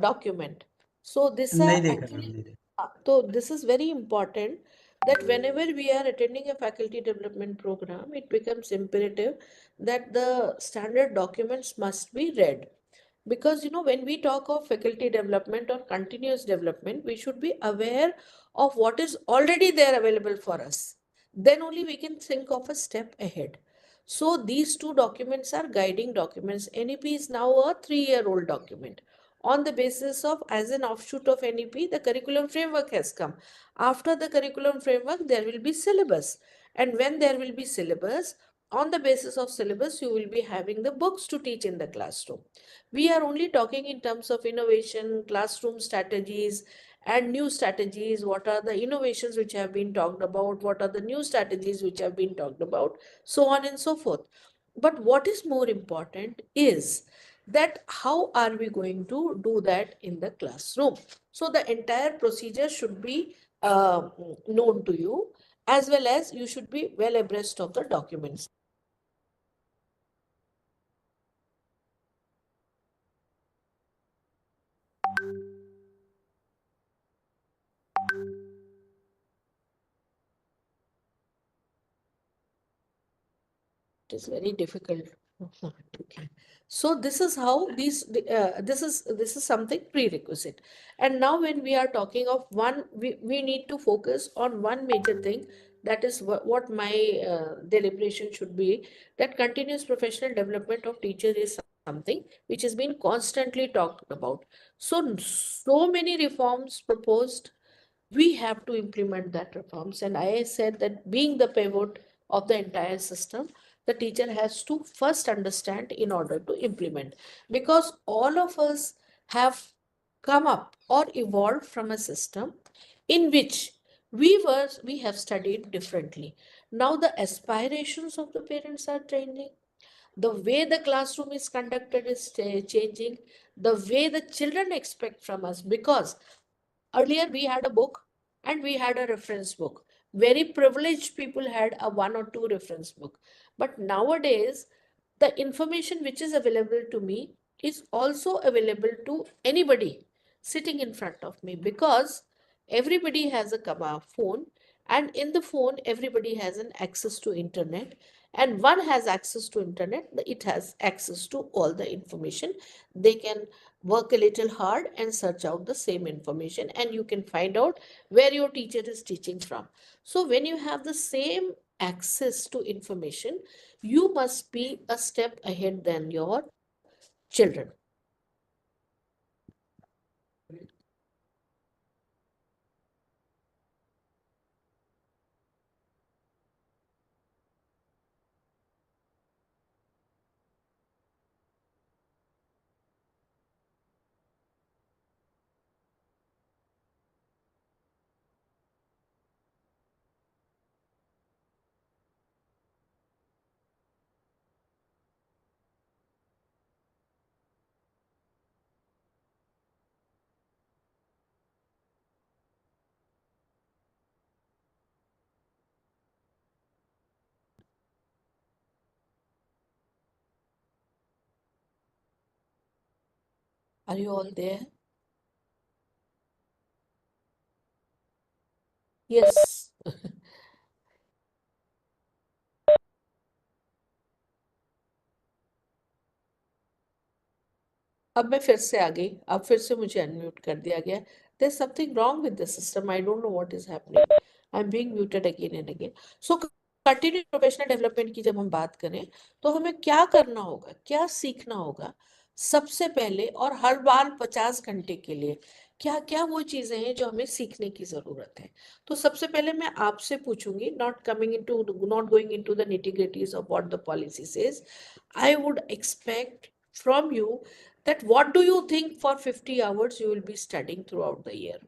document. So this नहीं देखा मैम, actually, नहीं देखा। so this is very important that whenever we are attending a faculty development program, it becomes imperative that the standard documents must be read. Because when we talk of faculty development or continuous development, we should be aware of what is already there available for us. Then only we can think of a step ahead. So these two documents are guiding documents. NEP is now a 3-year-old document. On the basis of, as an offshoot of NEP, the curriculum framework has come. After the curriculum framework, there will be syllabus. And when there will be syllabus, on the basis of syllabus, you will be having the books to teach in the classroom. We are only talking in terms of innovation, classroom strategies, and new strategies. What are the innovations which have been talked about? What are the new strategies which have been talked about? So on and so forth. But what is more important is that how are we going to do that in the classroom? So the entire procedure should be known to you, as well as you should be well abreast of the documents. It is very difficult. Okay. So this is how this is something prerequisite. And now when we are talking of one, we need to focus on one major thing. That is what my deliberation should be, that continuous professional development of teachers is something which has been constantly talked about. So many reforms proposed, we have to implement that reforms. And I said that being the pivot of the entire system, the teacher has to first understand in order to implement, because all of us have come up or evolved from a system in which we have studied differently. Now the aspirations of the parents are changing, the way the classroom is conducted is changing, the way the children expect from us, because earlier we had a book and we had a reference book. Very privileged people had a one or two reference book. But nowadays, the information which is available to me is also available to anybody sitting in front of me, because everybody has a phone, and in the phone everybody has an access to internet, and one has access to internet, it has access to all the information. They can work a little hard and search out the same information, and you can find out where your teacher is teaching from. So when you have the same access to information, you must be a step ahead than your children. Are you all there? Yes. अब मैं फिर से आ गई, अब फिर से मुझे unmute कर दिया गया. There is something wrong with the system, I don't know what is happening. I am being muted again and again. So continue professional development की जब हम बात करें, तो हमें क्या करना होगा, क्या सीखना होगा सबसे पहले, और हर बार 50 घंटे के लिए क्या क्या वो चीजें हैं जो हमें सीखने की जरूरत है. तो सबसे पहले मैं आपसे पूछूंगी, not going into the nitty-gritties of what the policy says, I would expect from you that what do you think for 50 hours you will be studying throughout the year?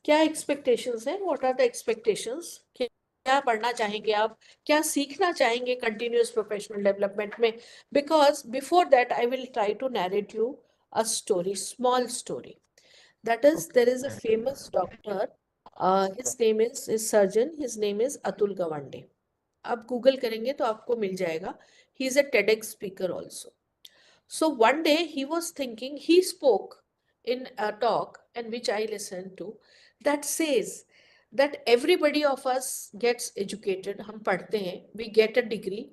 क्या एक्सपेक्टेशंस हैं? What are the expectations? क्या पढ़ना चाहेंगे आप, क्या सीखना चाहेंगे continuous professional development में? Because before that I will try to narrate you a story, small story. That is, there is a famous doctor, his surgeon, his name is Atul Gawande. आप Google करेंगे तो आपको मिल जाएगा. He is a TEDx speaker also. So one day he was thinking, he spoke in a talk in which I listened to, that says that everybody of us gets educated, हम पढ़ते हैं, we get a degree,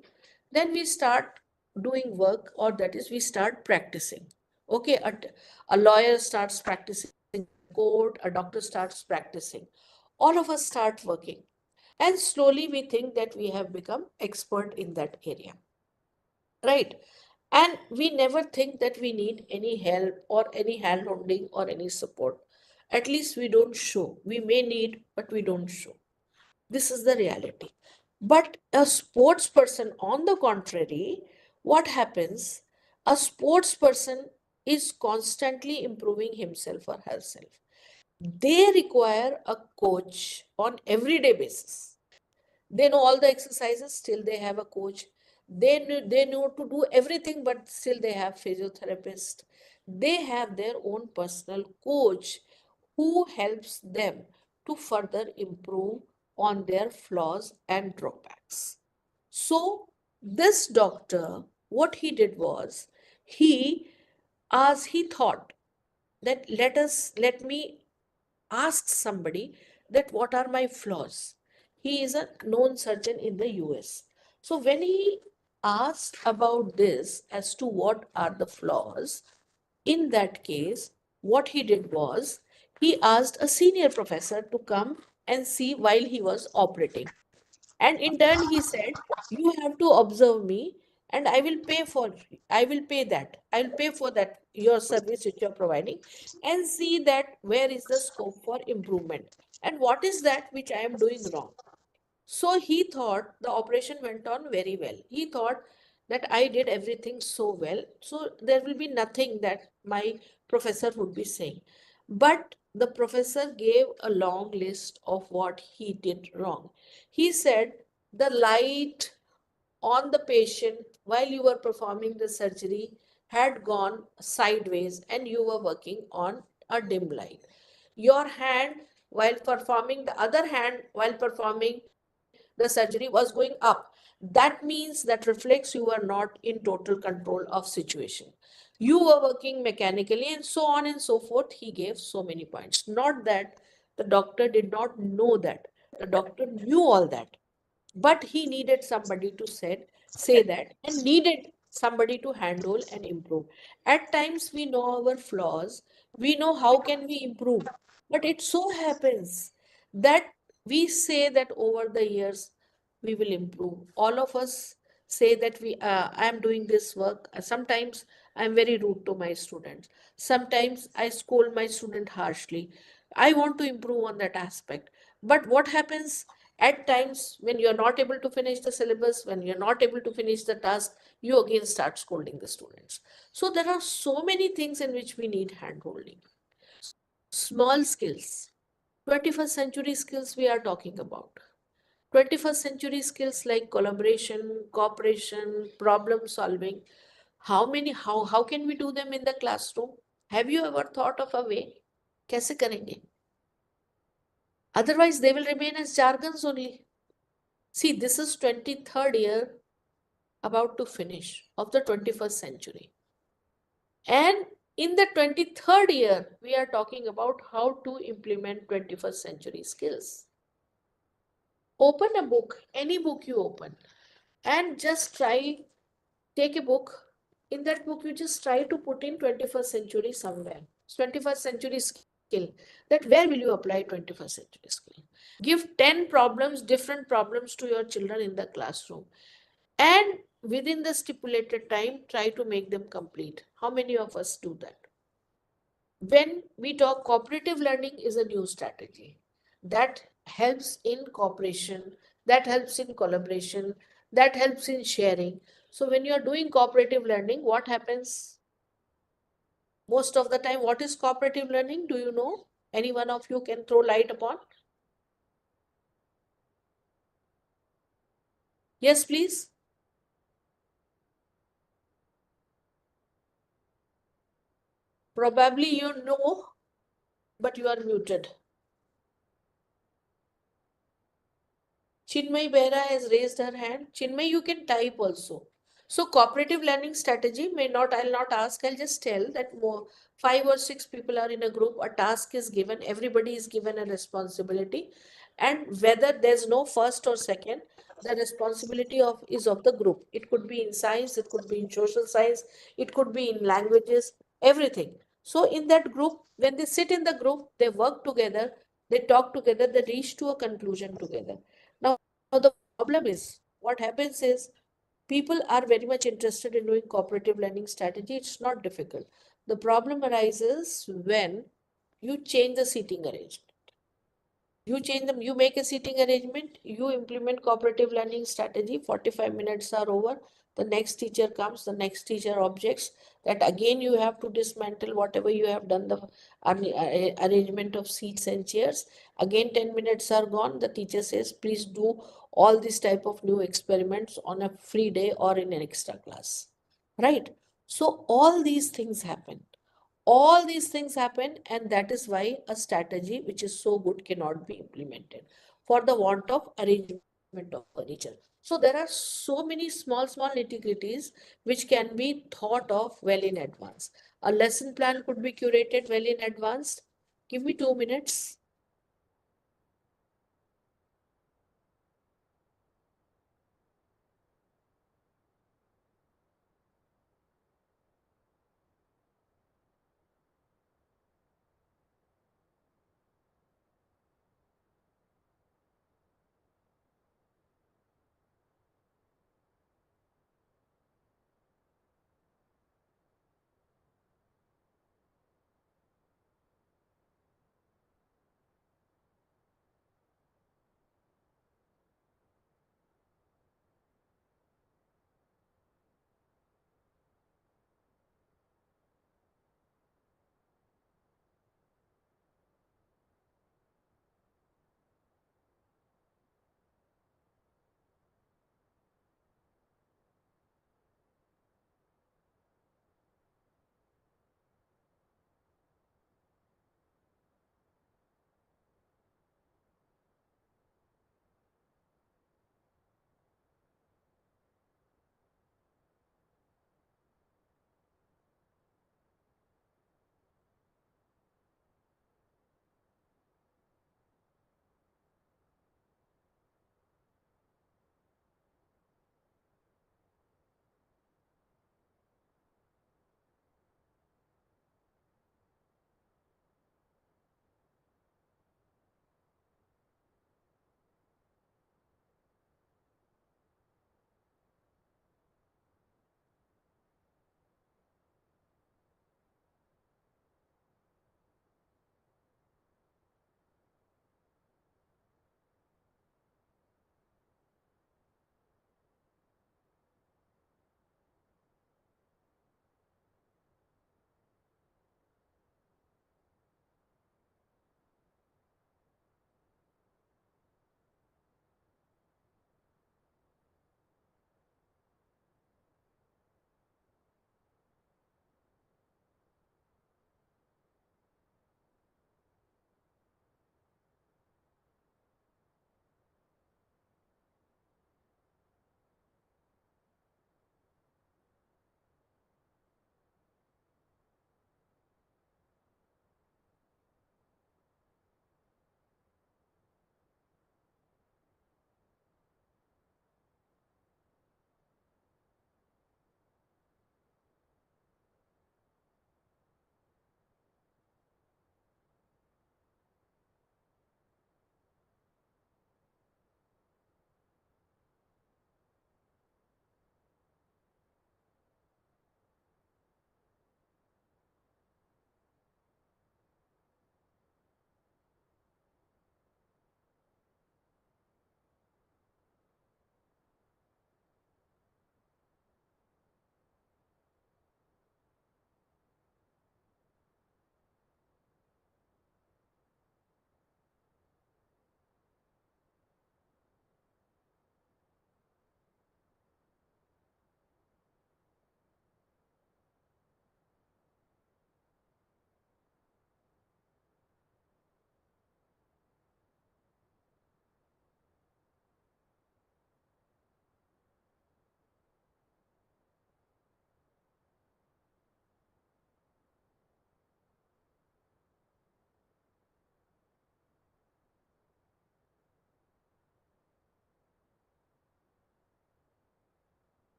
then we start doing work, or that is we start practicing. Okay, a lawyer starts practicing court, a doctor starts practicing. All of us start working. And slowly we think that we have become expert in that area. Right? And we never think that we need any help or any hand holding or any support. At least we don't show. We may need, but we don't show. This is the reality. But a sports person, on the contrary, what happens? A sports person is constantly improving himself or herself. they require a coach on everyday basis. They know all the exercises, still they have a coach. They know to do everything, but still they have physiotherapist. They have their own personal coach who helps them to further improve on their flaws and drawbacks. So this doctor, what he did was, he thought that let me ask somebody that what are my flaws. He is a known surgeon in the US. So when he asked about this as to what are the flaws, in that case, what he did was he asked a senior professor to come and see while he was operating. And in turn, he said, you have to observe me and I will pay that. I'll pay for that, your service which you're providing, and see that where is the scope for improvement and what is that which I am doing wrong. So he thought the operation went on very well. He thought that I did everything so well. So there will be nothing that my professor would be saying. But the professor gave a long list of what he did wrong. He said the light on the patient while you were performing the surgery had gone sideways and you were working on a dim light. Your hand while performing, the other hand while performing the surgery was going up. That means that reflects you were not in total control of situation. You were working mechanically and so on and so forth. He gave so many points. Not that the doctor did not know that. The doctor knew all that, but he needed somebody to say that and needed somebody to handle and improve. At times we know our flaws, we know how can we improve, but it so happens that we say that over the years we will improve. All of us say that I am doing this work. Sometimes I am very rude to my students, sometimes I scold my student harshly. I want to improve on that aspect, but what happens at times when you're not able to finish the syllabus, when you're not able to finish the task, you again start scolding the students. So there are so many things in which we need hand holding. Small skills, 21st century skills we are talking about. 21st century skills like collaboration, cooperation, problem solving. How can we do them in the classroom? Have you ever thought of a way? कैसे करेंगे? Otherwise, they will remain as jargons only. See, this is 23rd year about to finish of the 21st century. And in the 23rd year, we are talking about how to implement 21st century skills. Open a book, any book you open, and just try, take a book. In that book, you just try to put in 21st century somewhere. 21st century skill. That where will you apply 21st century skill? Give 10 problems, different problems to your children in the classroom. And within the stipulated time, try to make them complete. How many of us do that? When we talk cooperative learning is a new strategy that helps in cooperation, that helps in collaboration, that helps in sharing. So when you are doing cooperative learning, what happens most of the time? What is cooperative learning? Do you know? Any one of you can throw light upon? Yes, please. Probably you know, but you are muted. Chinmay Behra has raised her hand. Chinmay, you can type also. So cooperative learning strategy I'll not ask, I'll just tell that more 5 or 6 people are in a group, a task is given, everybody is given a responsibility, and whether there's no first or second, the responsibility is of the group. It could be in science, it could be in social science, it could be in languages, everything. So in that group, when they sit in the group, they work together, they talk together, they reach to a conclusion together. Now the problem is, what happens is, people are very much interested in doing cooperative learning strategy. It's not difficult. The problem arises when you change the seating arrangement. You make a seating arrangement, you implement cooperative learning strategy, 45 minutes are over, the next teacher comes, the next teacher objects, that again you have to dismantle whatever you have done, the arrangement of seats and chairs. Again 10 minutes are gone, the teacher says, please do all this type of new experiments on a free day or in an extra class, right? So all these things happen. All these things happen, and that is why a strategy which is so good cannot be implemented for the want of arrangement of furniture. So there are so many small nitty-gritties which can be thought of well in advance. A lesson plan could be curated well in advance. Give me 2 minutes.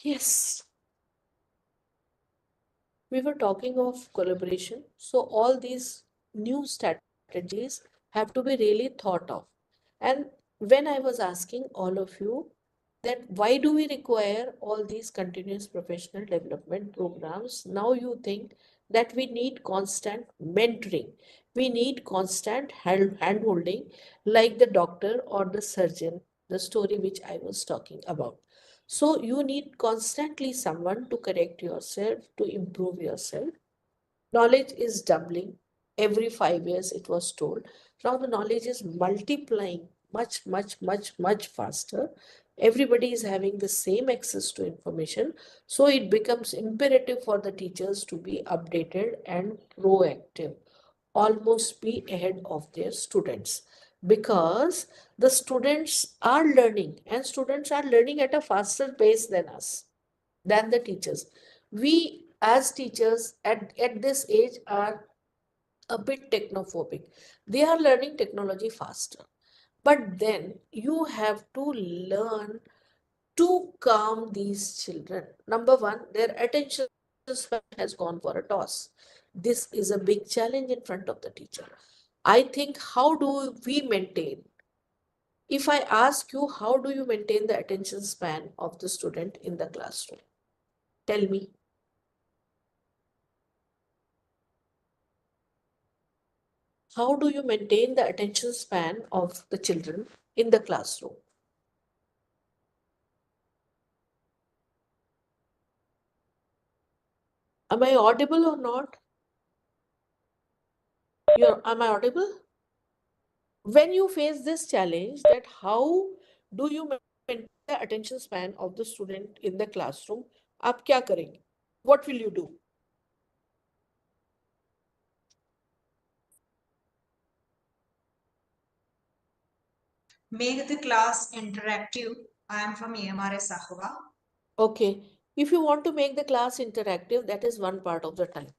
Yes, we were talking of collaboration. So all these new strategies have to be really thought of. And when I was asking all of you that why do we require all these continuous professional development programs, now you think that we need constant mentoring, we need constant hand holding, like the doctor or the surgeon, the story which I was talking about. So you need constantly someone to correct yourself, to improve yourself. Knowledge is doubling every 5 years, it was told. Now the knowledge is multiplying much faster. Everybody is having the same access to information. So it becomes imperative for the teachers to be updated and proactive, almost be ahead of their students, because the students are learning and students are learning at a faster pace than us, than the teachers. We as teachers at this age are a bit technophobic. They are learning technology faster. But then you have to learn to calm these children. Number one, their attention span has gone for a toss. This is a big challenge in front of the teacher. I think, how do we maintain? If I ask you, how do you maintain the attention span of the student in the classroom? Tell me. How do you maintain the attention span of the children in the classroom? Am I audible or not? Am I audible? When you face this challenge, that how do you maintain the attention span of the student in the classroom? आप क्या करेंगे? What will you do? Make the class interactive. I am from EMRS Ahova. Okay. If you want to make the class interactive, that is one part of the time.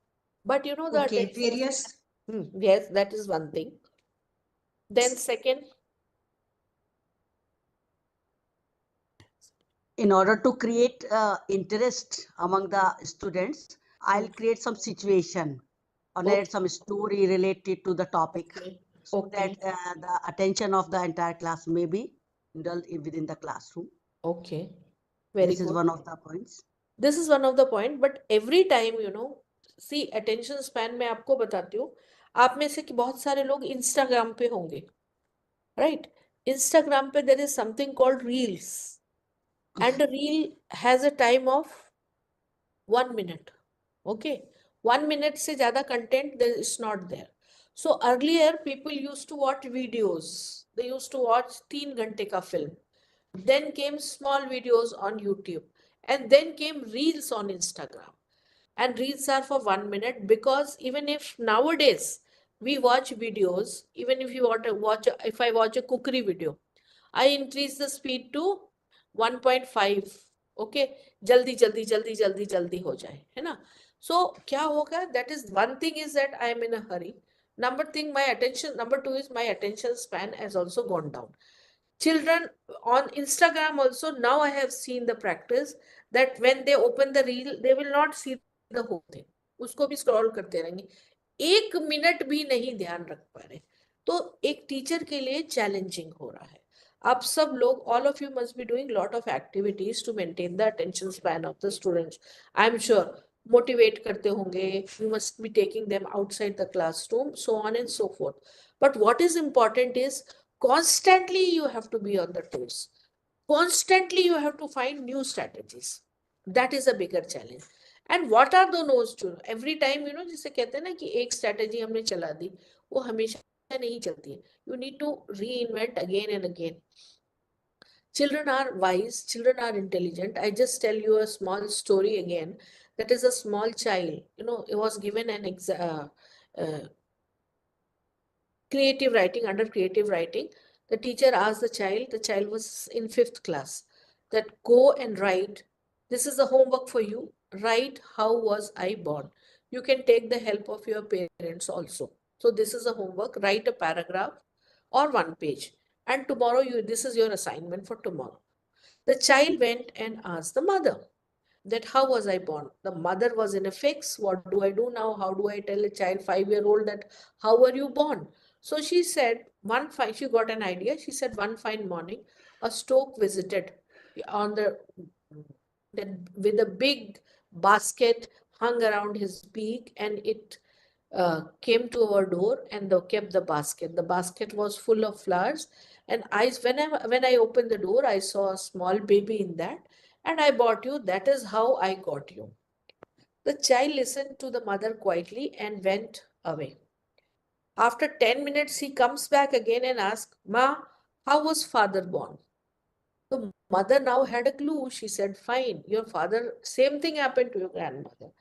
But you know the Okay, attention. various. Yes, that is one thing. Then second, in order to create interest among the students, I'll create some situation or narrate some story related to the topic, okay. so Okay. that the attention of the entire class may be indulged within the classroom. Okay. Very This good. is one of the points. This is one of the point, but every time, see, attention span मैं आपको बताती हूँ. आप में से कि बहुत सारे लोग Instagram पे होंगे, right? Instagram पे there is something called reels, and a reel has a time of 1 minute. Okay, 1 minute से ज़्यादा content there is not there. So earlier people used to watch videos. They used to watch 3 घंटे का film. Then came small videos on YouTube, and then came reels on Instagram. And reels are for 1 minute, because even if nowadays we watch videos, even if you want to watch, if I watch a cookery video, I increase the speed to 1.5. Okay, jaldi jaldi jaldi jaldi jaldi ho jaye, है ना? So क्या होगा? That is one thing, is that I am in a hurry. Number two is my attention span has also gone down. Children on Instagram also, now I have seen the practice that when they open the reel, they will not see the whole thing. उसको भी scroll करते रहेंगे, 1 minute भी नहीं ध्यान रख पा रहे. तो एक टीचर के लिए चैलेंजिंग हो रहा है. आप सब लोग, all of you must be doing lot of activities to maintain the attention span of the students. I am sure motivate करते होंगे, you must be taking them outside the classroom, so on and so forth. But what is important is, constantly you have to be on the toes. Constantly you have to find new strategies. That is a bigger challenge. And what are those to every time, जिसे कहते हैं ना कि एक strategy हमने चला दी, वो हमेशा नहीं चलती है. You need to reinvent again and again. Children are wise, children are intelligent. I just tell you a small story again. That is a small child, it was given an creative writing. Under creative writing, the teacher asked the child was in 5th class, that go and write, this is the homework for you, write how was I born. You can take the help of your parents also. So this is a homework, write a paragraph or 1 page, and tomorrow this is your assignment for tomorrow. The child went and asked the mother that how was I born. The mother was in a fix. What do I do now? How do I tell a child 5-year-old that how were you born? So she said, she got an idea. She said one fine morning, a stork visited on with a big basket hung around his beak, and it came to our door and they kept the basket. The basket was full of flowers, and when I opened the door, I saw a small baby in that, and I bought you. That is how I got you. The child listened to the mother quietly and went away. After 10 minutes, he comes back again and asks, Ma, how was father born? The mother now had a clue. She said, Fine, your father, same thing happened to your grandmother.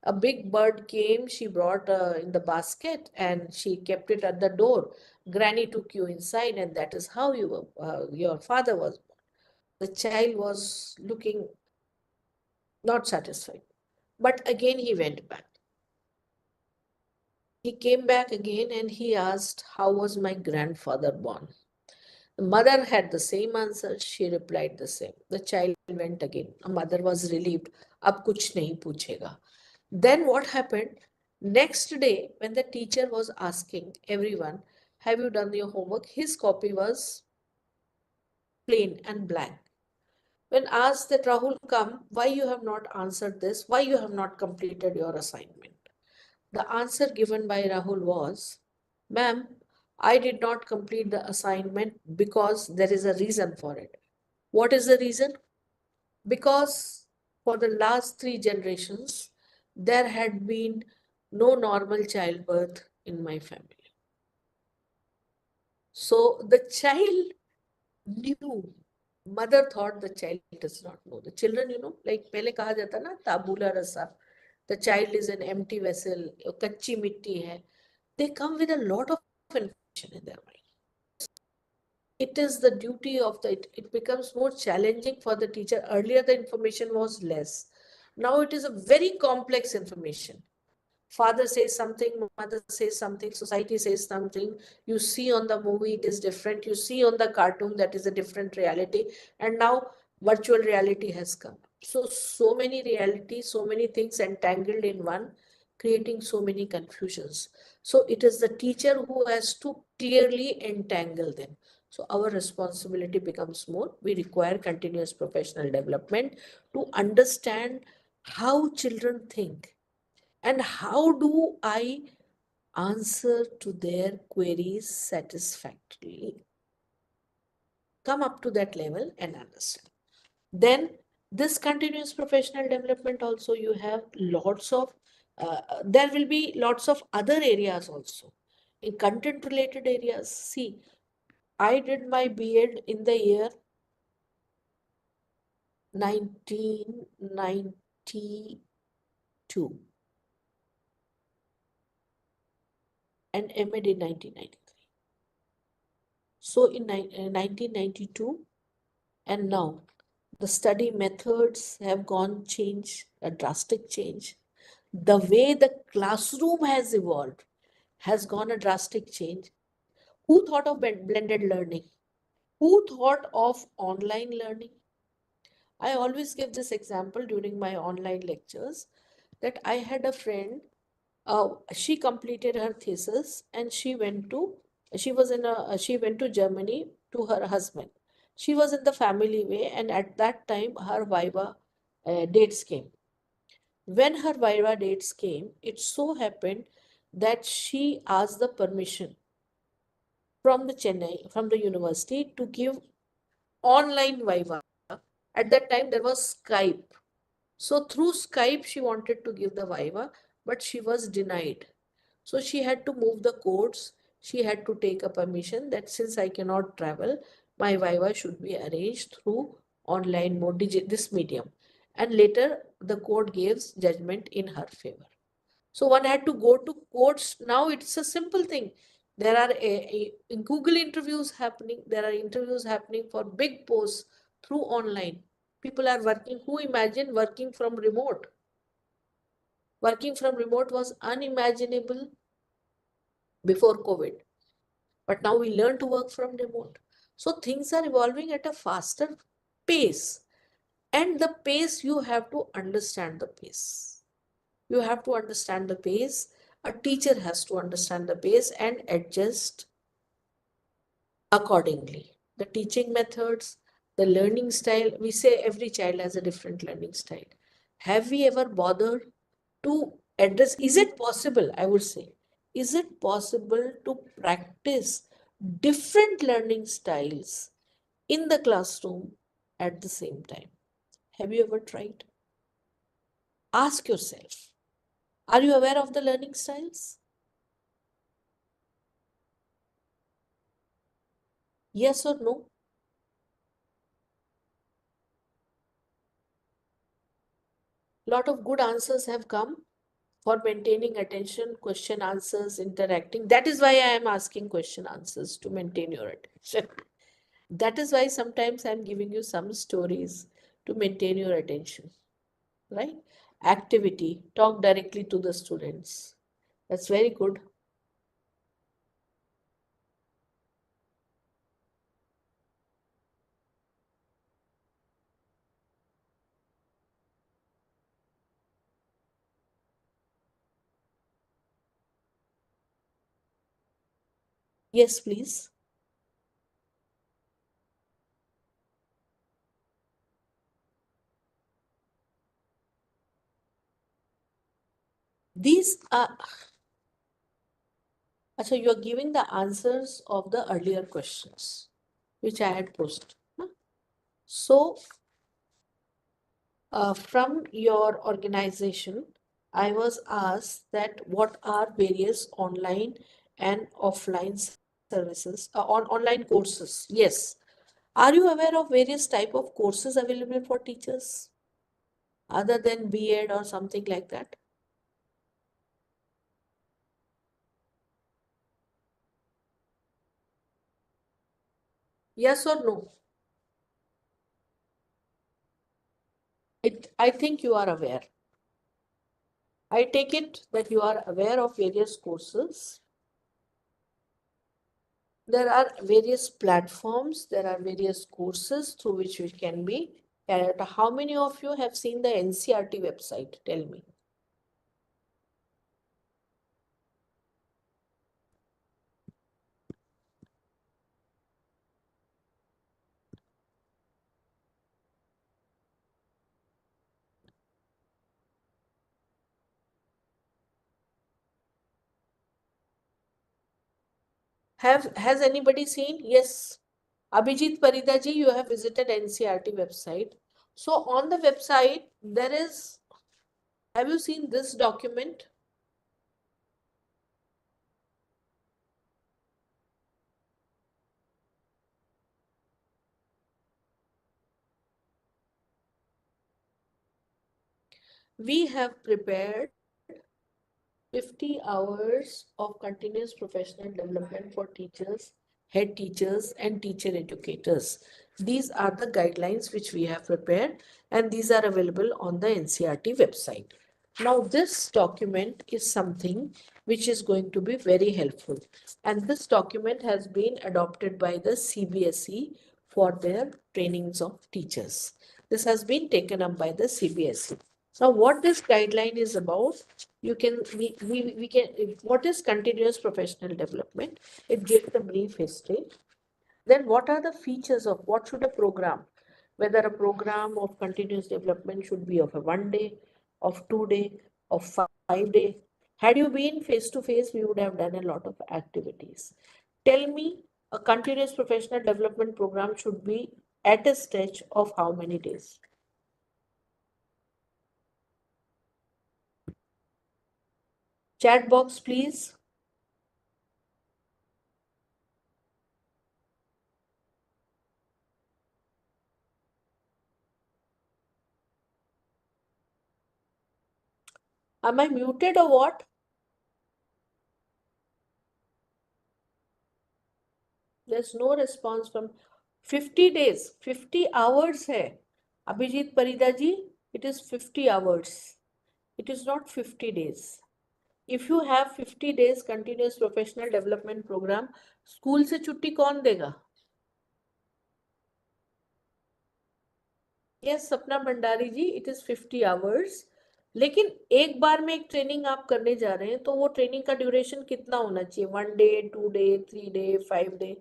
A big bird came, she brought in the basket and she kept it at the door. Granny took you inside, and that is how your father was born. The child was looking not satisfied. But again, he went back. He came back again and he asked, How was my grandfather born? The mother had the same answer. She replied the same. The child went again. The mother was relieved. Ab kuch nahi puchega. Then what happened? Next day, when the teacher was asking everyone, Have you done your homework? His copy was plain and blank. When asked that Rahul, come, why you have not answered this? Why you have not completed your assignment? The answer given by Rahul was, Ma'am, I did not complete the assignment because there is a reason for it. What is the reason? Because for the last 3 generations, there had been no normal childbirth in my family. So the child knew. Mother thought the child does not know. The children, like pehle kaha jata na, tabula rasa. The child is an empty vessel, kachi mitti hai. They come with a lot of information in their mind. It is the duty of it becomes more challenging for the teacher. Earlier, the information was less. Now it is a very complex information. Father says something, mother says something, society says something. You see on the movie, it is different. You see on the cartoon, that is a different reality. And now virtual reality has come. So many realities, so many things entangled in one, creating so many confusions. So it is the teacher who has to clearly entangle them. So our responsibility becomes more. We require continuous professional development to understand how children think and how do I answer to their queries satisfactorily. Come up to that level and understand. Then this continuous professional development also, you have lots of, there will be lots of other areas also. In content related areas, see, I did my B.Ed in the year 1992 and M.Ed in 1993. So in 1992 and now, the study methods have gone change, a drastic change. The way the classroom has evolved has gone a drastic change. Who thought of blended learning? Who thought of online learning? I always give this example during my online lectures that I had a friend, she completed her thesis and she went to Germany to her husband. She was in the family way, and at that time her Viva dates came. When her Viva dates came, it so happened that she asked the permission from the university to give online Viva. At that time there was Skype. So through Skype she wanted to give the Viva, but she was denied. So she had to move the codes. She had to take a permission that since I cannot travel, my Viva should be arranged through online mode, this medium. And later the court gives judgment in her favor. So one had to go to courts. Now it's a simple thing. There are Google interviews happening. There are interviews happening for big posts through online. People are working. Who imagined working from remote? Working from remote was unimaginable before COVID. But now we learn to work from remote. So things are evolving at a faster pace. And the pace, you have to understand the pace. You have to understand the pace. A teacher has to understand the pace and adjust accordingly. The teaching methods, the learning style, we say every child has a different learning style. Have we ever bothered to address, is it possible, I would say, is it possible to practice different learning styles in the classroom at the same time? Have you ever tried? Ask yourself, are you aware of the learning styles? Yes or no? Lot of good answers have come for maintaining attention, question answers, interacting. That is why I am asking question answers, to maintain your attention. That is why sometimes I'm giving you some stories to maintain your attention, right? Activity, talk directly to the students. That's very good. Yes, please. These are, so you are giving the answers of the earlier questions, which I had posed. So, from your organization, I was asked that what are various online and offline services, online courses. Yes. Are you aware of various type of courses available for teachers other than B.Ed or something like that? Yes or no? I think you are aware. I take it that you are aware of various courses. There are various platforms, there are various courses through which we can be carried out. How many of you have seen the NCERT website? Tell me. Has anybody seen? Yes. Abhijit Parida ji, you have visited NCERT website. So on the website, there is, have you seen this document? We have prepared 50 hours of continuous professional development for teachers, head teachers, and teacher educators. These are the guidelines which we have prepared, and these are available on the NCERT website. Now, this document is something which is going to be very helpful, and this document has been adopted by the CBSE for their trainings of teachers. This has been taken up by the CBSE. Now, what this guideline is about, you can, we can, what is continuous professional development? It gives a brief history. Then what are the features of what should a program, whether a program of continuous development should be of a 1 day, of 2 day, of 5 day. Had you been face to face, we would have done a lot of activities. Tell me, a continuous professional development program should be at a stretch of how many days? Chat box, please. Am I muted or what? There's no response from 50 days, 50 hours hai. Abhijit Parida ji, it is 50 hours. It is not 50 days. If you have 50 days continuous professional development program, school से छुट्टी कौन देगा? Yes, सपना भंडारी जी, it is 50 hours. लेकिन एक बार में एक training आप करने जा रहे हैं तो वो ट्रेनिंग का ड्यूरेशन कितना होना चाहिए? 1 day, 2 day, 3 day, 5 day?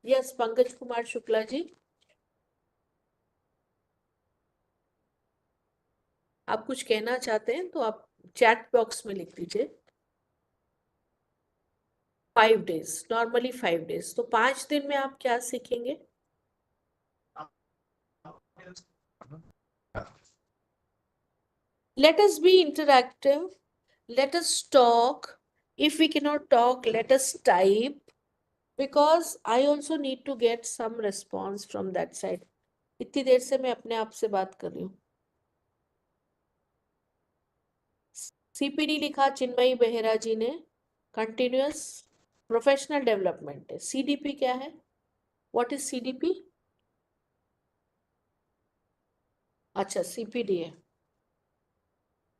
Yes, Pankaj Kumar Shukla ji, आप कुछ कहना चाहते हैं तो आप चैट बॉक्स में लिख दीजिए। 5 days, नॉर्मली 5 days, तो 5 दिन में आप क्या सीखेंगे? Let us be interactive. Let us talk. If we cannot talk, let us type, because I also need to get some response from that side. इतनी देर से मैं अपने आप से बात कर रही हूँ। CPD लिखा चिन्मयी बेहरा जी ने, कंटिन्यूअस प्रोफेशनल डेवलपमेंट है। CDP क्या है? What is CDP? अच्छा, CPD है।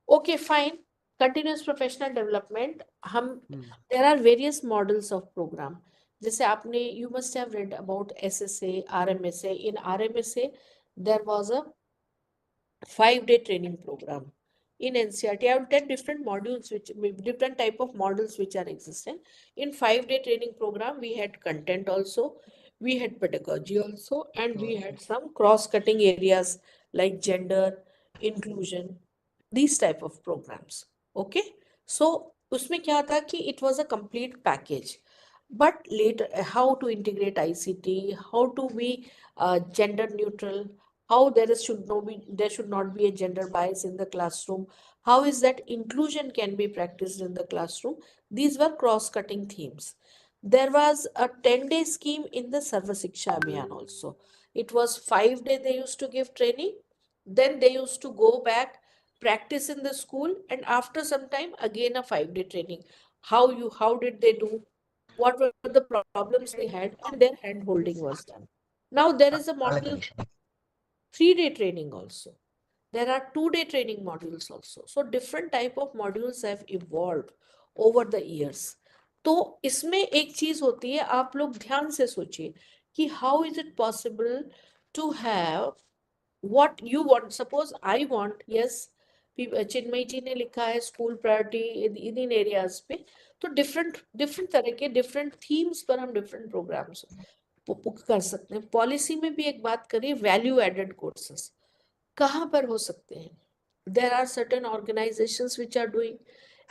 Okay fine, continuous professional development. हम there are various models of program, जैसे आपने you must have read about SSA, RMSA. In RMSA there was a 5-day training program. In NCERT I have 10 different modules, which different type of models which are existing. In 5-day training program we had content also, we had pedagogy also, and we had some cross-cutting areas like gender, inclusion, these type of programs. Okay, so उसमें क्या था कि it was a complete package. But later, how to integrate ICT, how to be gender neutral, how there should not be a gender bias in the classroom, how is that inclusion can be practiced in the classroom. These were cross-cutting themes. There was a 10-day scheme in the Sarva Shiksha Abhiyan also. It was 5 days they used to give training, then they used to go back, practice in the school, and after some time again a 5-day training. How did they do, what were the problems they had, and their hand holding was done. Now there is a model 3-day training also. There are 2-day training modules also. So different type of modules have evolved over the years. तो इसमें एक चीज होती है, आप लोग ध्यान से सोचिए कि how is it possible to have what you want. Suppose I want, yes, Chinmayi ji ने लिखा है स्कूल प्रायोरिटी इन एरियाज पे, तो डिफरेंट तरह के डिफरेंट थीम्स पर हम डिफरेंट प्रोग्राम्स कर सकते हैं। पॉलिसी में भी एक बात करिए, वैल्यू एडेड कोर्सेस कहाँ पर हो सकते हैं? There are certain organizations which are doing,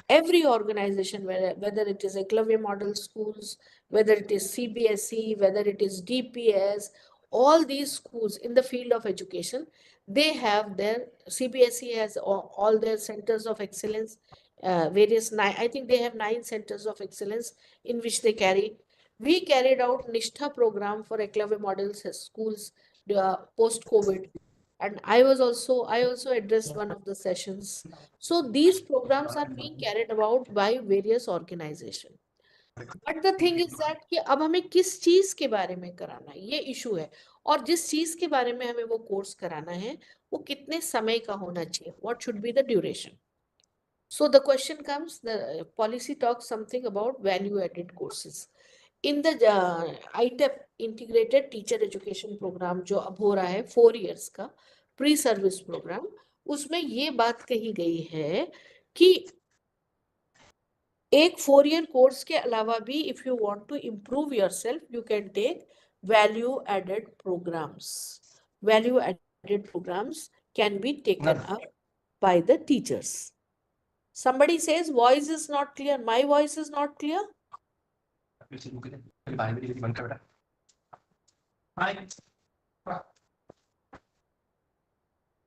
every organization, whether it is Eklavya model schools, whether it is CBSE, whether it is DPS, all these schools in the field of education, they have their, CBSE has all their centers of excellence, I think they have 9 centers of excellence in which they carry. We carried out Nishtha program for Eklavya models schools post-COVID. And I also addressed one of the sessions. So these programs are being carried out by various organizations. But the thing is that कि अब हमें किस चीज के बारे में कराना है, ये इशू है। और जिस चीज के बारे में हमें वो कोर्स कराना है, वो कितने समय का होना चाहिए, what should be the duration. So the question comes, the policy talks something about value added courses. In the ITEP integrated teacher education program जो अब हो रहा है 4 years का प्री सर्विस प्रोग्राम, उसमें ये बात कही गई है कि एक 4 year कोर्स के अलावा भी if you want to improve yourself you can take value added programmes. Value added programmes can be taken up by the teachers. Somebody says voice is not clear. My voice is not clear.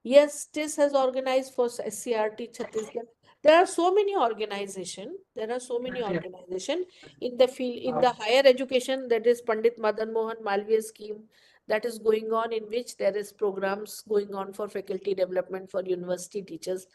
Yes, TIS has organized for SCRT Chhattisgarh. There are so many organizations. In the field, in the higher education, that is Pandit Madan Mohan Malviya scheme that is going on, in which there is programs going on for faculty development for university teachers.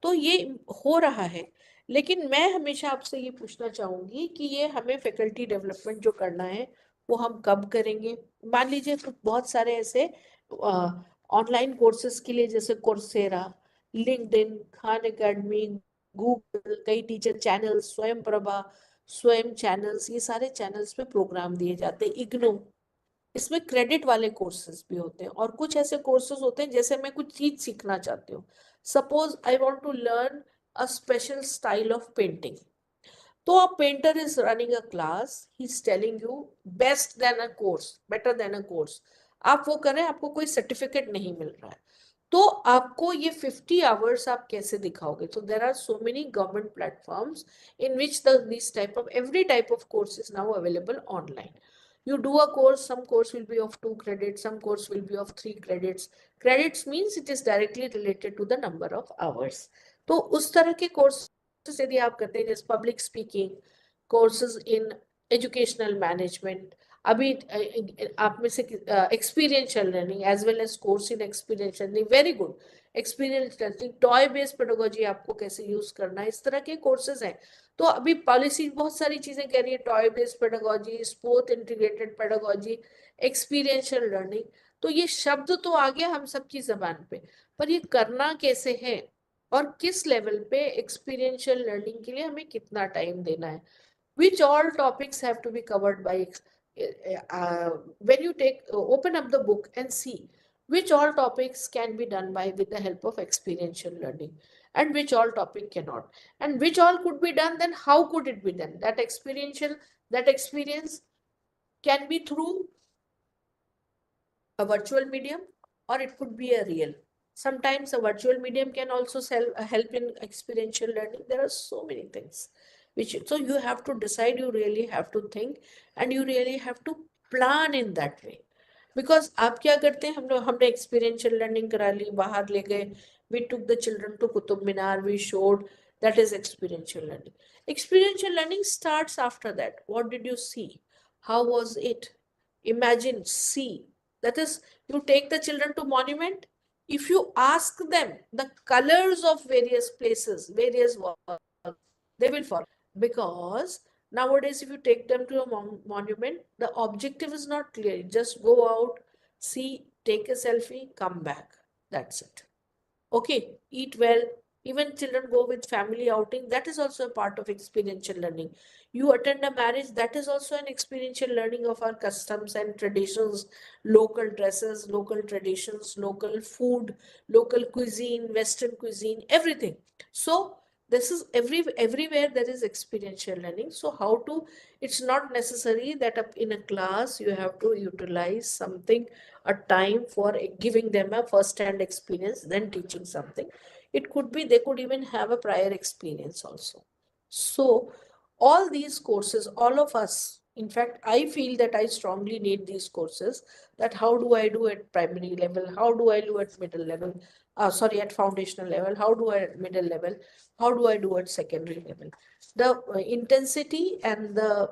तो ये हो रहा है, लेकिन मैं हमेशा आपसे ये पूछना चाहूंगी कि ये हमें फैकल्टी डेवलपमेंट जो करना है वो हम कब करेंगे? मान लीजिए बहुत सारे ऐसे ऑनलाइन कोर्सेज के लिए, जैसे Coursera, LinkedIn, Khan academy, Google, कई टीचर चैनल्स, स्वयं प्रभा, स्वयं चैनल्स, ये सारे चैनल्स पे प्रोग्राम दिए जाते हैं। इग्नो, इसमें क्रेडिट वाले कोर्सेज भी होते हैं, और कुछ ऐसे कोर्सेज होते हैं जैसे मैं कुछ चीज सीखना चाहती हूँ। Suppose I want to learn a special style of painting, तो a painter is running a class, he's telling you best than a course, better than a course. आप वो करें, आपको कोई सर्टिफिकेट नहीं मिल रहा है, तो आपको ये 50 hours आप कैसे दिखाओगे? So there are so many government platforms in which this type of every type of course is now available online. You do a course, some course will be of 2 credits, some course will be of 3 credits. Credits means it is directly related to the number of hours. तो उस तरह के courses यदि आप करते हैं, जैसे public speaking, courses in educational management, अभी आप में से experiential learning as well as course in experiential learning, very good. Experiential learning, toy based pedagogy आपको कैसे use करना है, इस तरह के courses हैं. तो अभी पॉलिसी बहुत सारी चीजें कह रही है, toy based pedagogy, sport integrated pedagogy, experiential learning. तो ये शब्द तो आ गया हम सबकी जबान पे, पर ये करना कैसे है और किस लेवल पे एक्सपीरियंशियल लर्निंग के लिए हमें कितना टाइम देना है. Which all topics have to be covered by when you open up the book and see which all topics can be done by with the help of experiential learning and which all topic cannot, and which all could be done, then how could it be done? That experience can be through a virtual medium or it could be a real. Sometimes a virtual medium can also help in experiential learning. There are so many things so you have to decide, you really have to think, and you really have to plan in that way. Because आप क्या करते हैं, हमने experiential learning करा ली, बाहर ले गए, we took the children to Qutub Minar, we showed, that is experiential learning. Experiential learning starts after that. What did you see? How was it? Imagine, see. That is, you take the children to monument. If you ask them the colors of various places, various walls, they will follow. Because nowadays, if you take them to a monument, the objective is not clear. Just go out, see, take a selfie, come back. That's it. Okay, eat well. Even children go with family outing. That is also a part of experiential learning. You attend a marriage. That is also an experiential learning of our customs and traditions, local dresses, local traditions, local food, local cuisine, Western cuisine, everything. So this is everywhere there is experiential learning. So how to, it's not necessary that in a class you have to utilize something, a time for giving them a first-hand experience, then teaching something. It could be they could even have a prior experience also. So all these courses, all of us, in fact, I feel that I strongly need these courses. That how do I do at primary level? How do I do at middle level? At foundational level? How do I at middle level? How do I do at secondary level? The intensity and the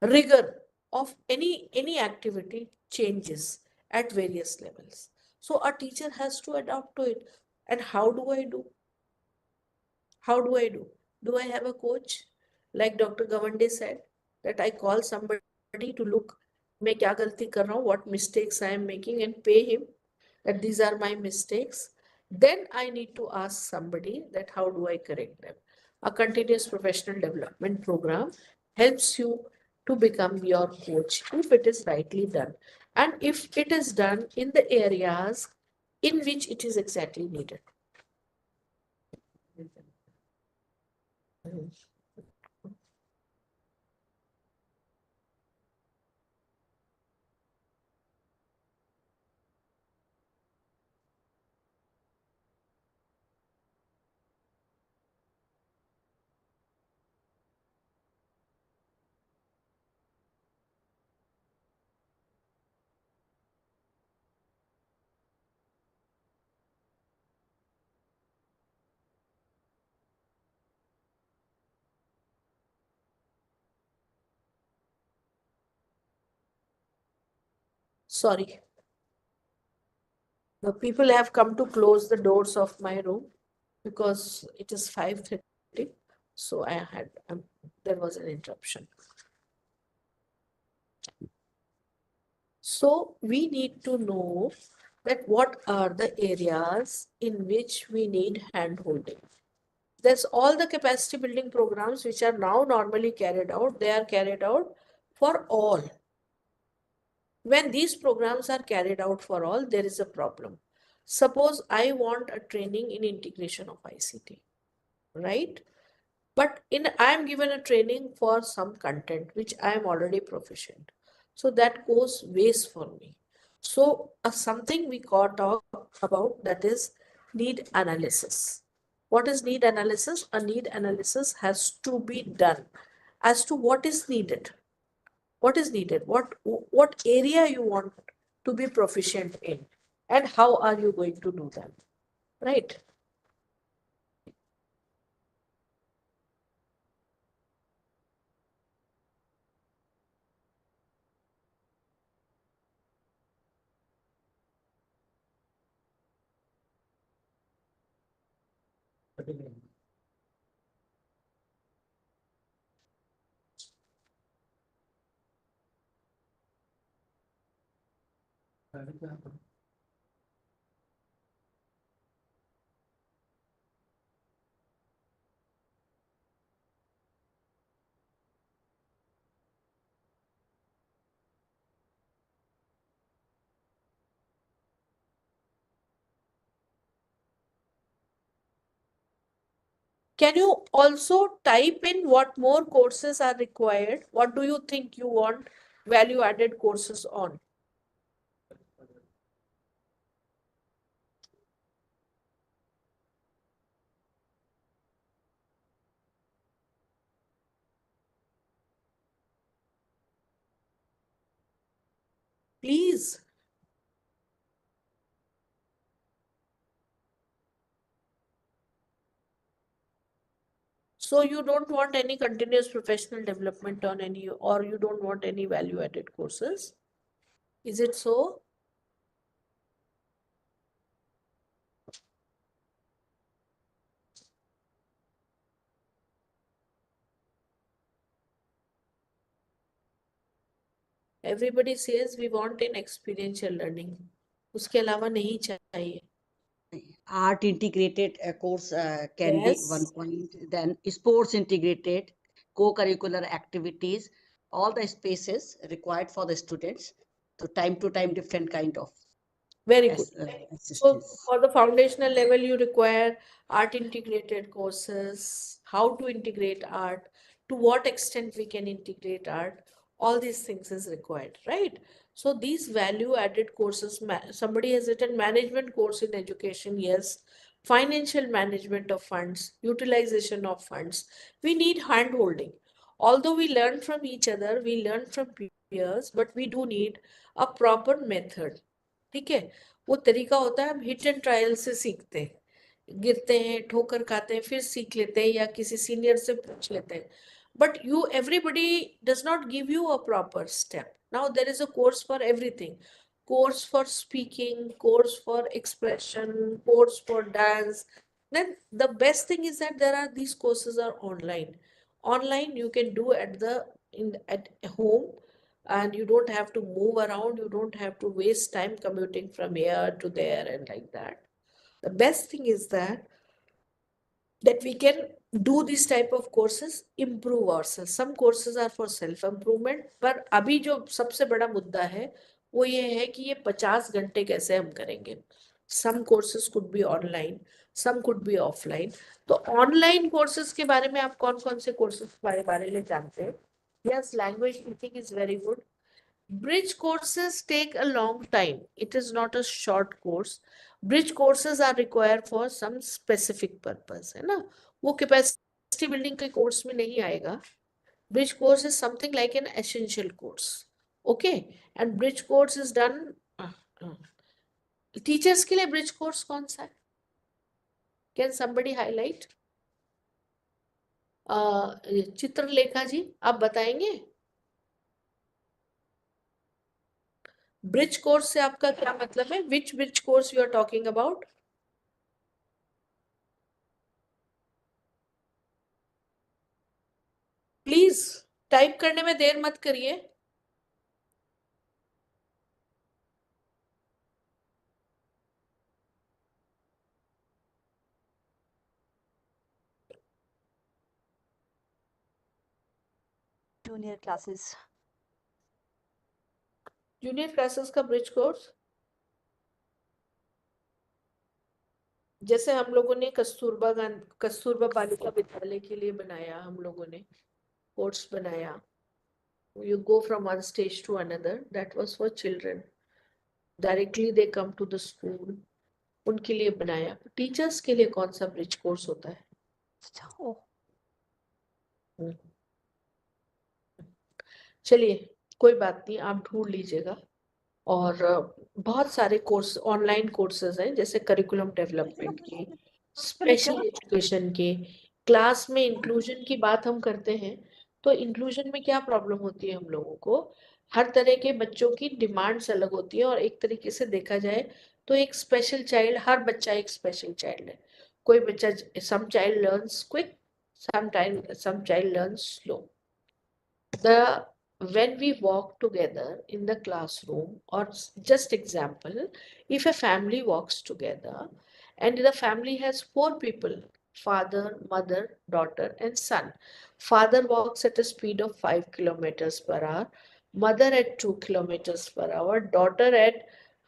rigor of any activity changes at various levels. So a teacher has to adapt to it. And how do I do? How do I do? Do I have a coach? Like Dr. Gawande said, that I call somebody to look, मैं क्या गलती कर रहा हूँ, what mistakes I am making, and pay him that these are my mistakes. Then I need to ask somebody that how do I correct them? A continuous professional development program helps you to become your coach if it is rightly done. And if it is done in the areas in which it is exactly needed. Sorry. The people have come to close the doors of my room because it is 5:30. So there was an interruption. So we need to know that what are the areas in which we need hand-holding. There's all the capacity building programs which are now normally carried out. They are carried out for all. When these programs are carried out for all, there is a problem. Suppose I want a training in integration of ICT, right? But I am given a training for some content which I am already proficient. So that goes waste for me. So something we got talk about, that is need analysis. What is need analysis? A need analysis has to be done as to what is needed. What is needed? What area you want to be proficient in, and how are you going to do that? Right? Can you also type in what more courses are required? What do you think you want value added courses on? Please. So you don't want any continuous professional development on any, or you don't want any value added courses? Is it so? Everybody says we want an experiential learning. उसके अलावा नहीं चाहिए. Art integrated course can be one Yes. point. Then sports integrated, co-curricular activities, all the spaces required for the students. So time to time, different kind of Very good. So assistance. for the foundational level, you require art integrated courses, how to integrate art, to what extent we can integrate art, all these things is required, right? So these value added courses, somebody has written management course in education, yes. Financial management of funds, utilization of funds. We need hand holding. Although we learn from each other, we learn from peers, but we do need a proper method. ठीक है, वो तरीका होता है हम hit and trial से सीखते हैं, गिरते हैं, ठोकर खाते हैं, फिर सीख लेते हैं या किसी सीनियर से पूछ लेते हैं. But everybody does not give you a proper step. Now there is a course for everything. Course for speaking, course for expression, course for dance. Then the best thing is that these courses are online. Online you can do at home, and you don't have to move around, you don't have to waste time commuting from here to there and like that. The best thing is that we can do these type of courses, improve ourselves. Some courses are for self improvement, पर अभी जो सबसे बड़ा मुद्दा है वो ये है कि ये 50 घंटे कैसे हम करेंगे. Some courses could be online, some could be offline. तो online courses के बारे में आप कौन कौन से courses के बारे में जानते हैं? Yes, language teaching is very good. Bridge courses take a long time. It is not a short course. Bridge courses are required for some specific purpose, है ना? वो capacity building के course में नहीं आएगा. Bridge course is something like an essential course. Okay, and bridge course is done. Teachers के लिए bridge course कौन सा है? Can somebody highlight? चित्रलेखा जी, आप बताएंगे? ब्रिज कोर्स से आपका क्या मतलब है? Which bridge course you are talking about? Please type करने में देर मत करिए. Junior classes. जूनियर क्लासेस का ब्रिज कोर्स. जैसे हम लोगों ने कस्तूरबा बालिका विद्यालय के लिए बनाया, हम लोगों ने कोर्स बनाया, you go from one stage to another, that was for children, directly they come to the school, उनके लिए बनाया। टीचर्स के लिए कौन सा ब्रिज कोर्स होता है? चलिए कोई बात नहीं, आप ढूंढ लीजिएगा। और बहुत सारे कोर्स ऑनलाइन कोर्सेज हैं, जैसे करिकुलम डेवलपमेंट के, स्पेशल एजुकेशन के। क्लास में इंक्लूजन की बात हम करते हैं, तो इंक्लूजन में क्या प्रॉब्लम होती है हम लोगों को? हर तरह के बच्चों की डिमांड्स अलग होती है, और एक तरीके से देखा जाए तो एक स्पेशल चाइल्ड, हर बच्चा एक स्पेशल चाइल्ड है। कोई बच्चा, some child learns quick, some child learns slow. When we walk together in the classroom, or just example, if a family walks together and the family has 4 people, father, mother, daughter and son. Father walks at a speed of 5 kilometers per hour, mother at 2 kilometers per hour, daughter at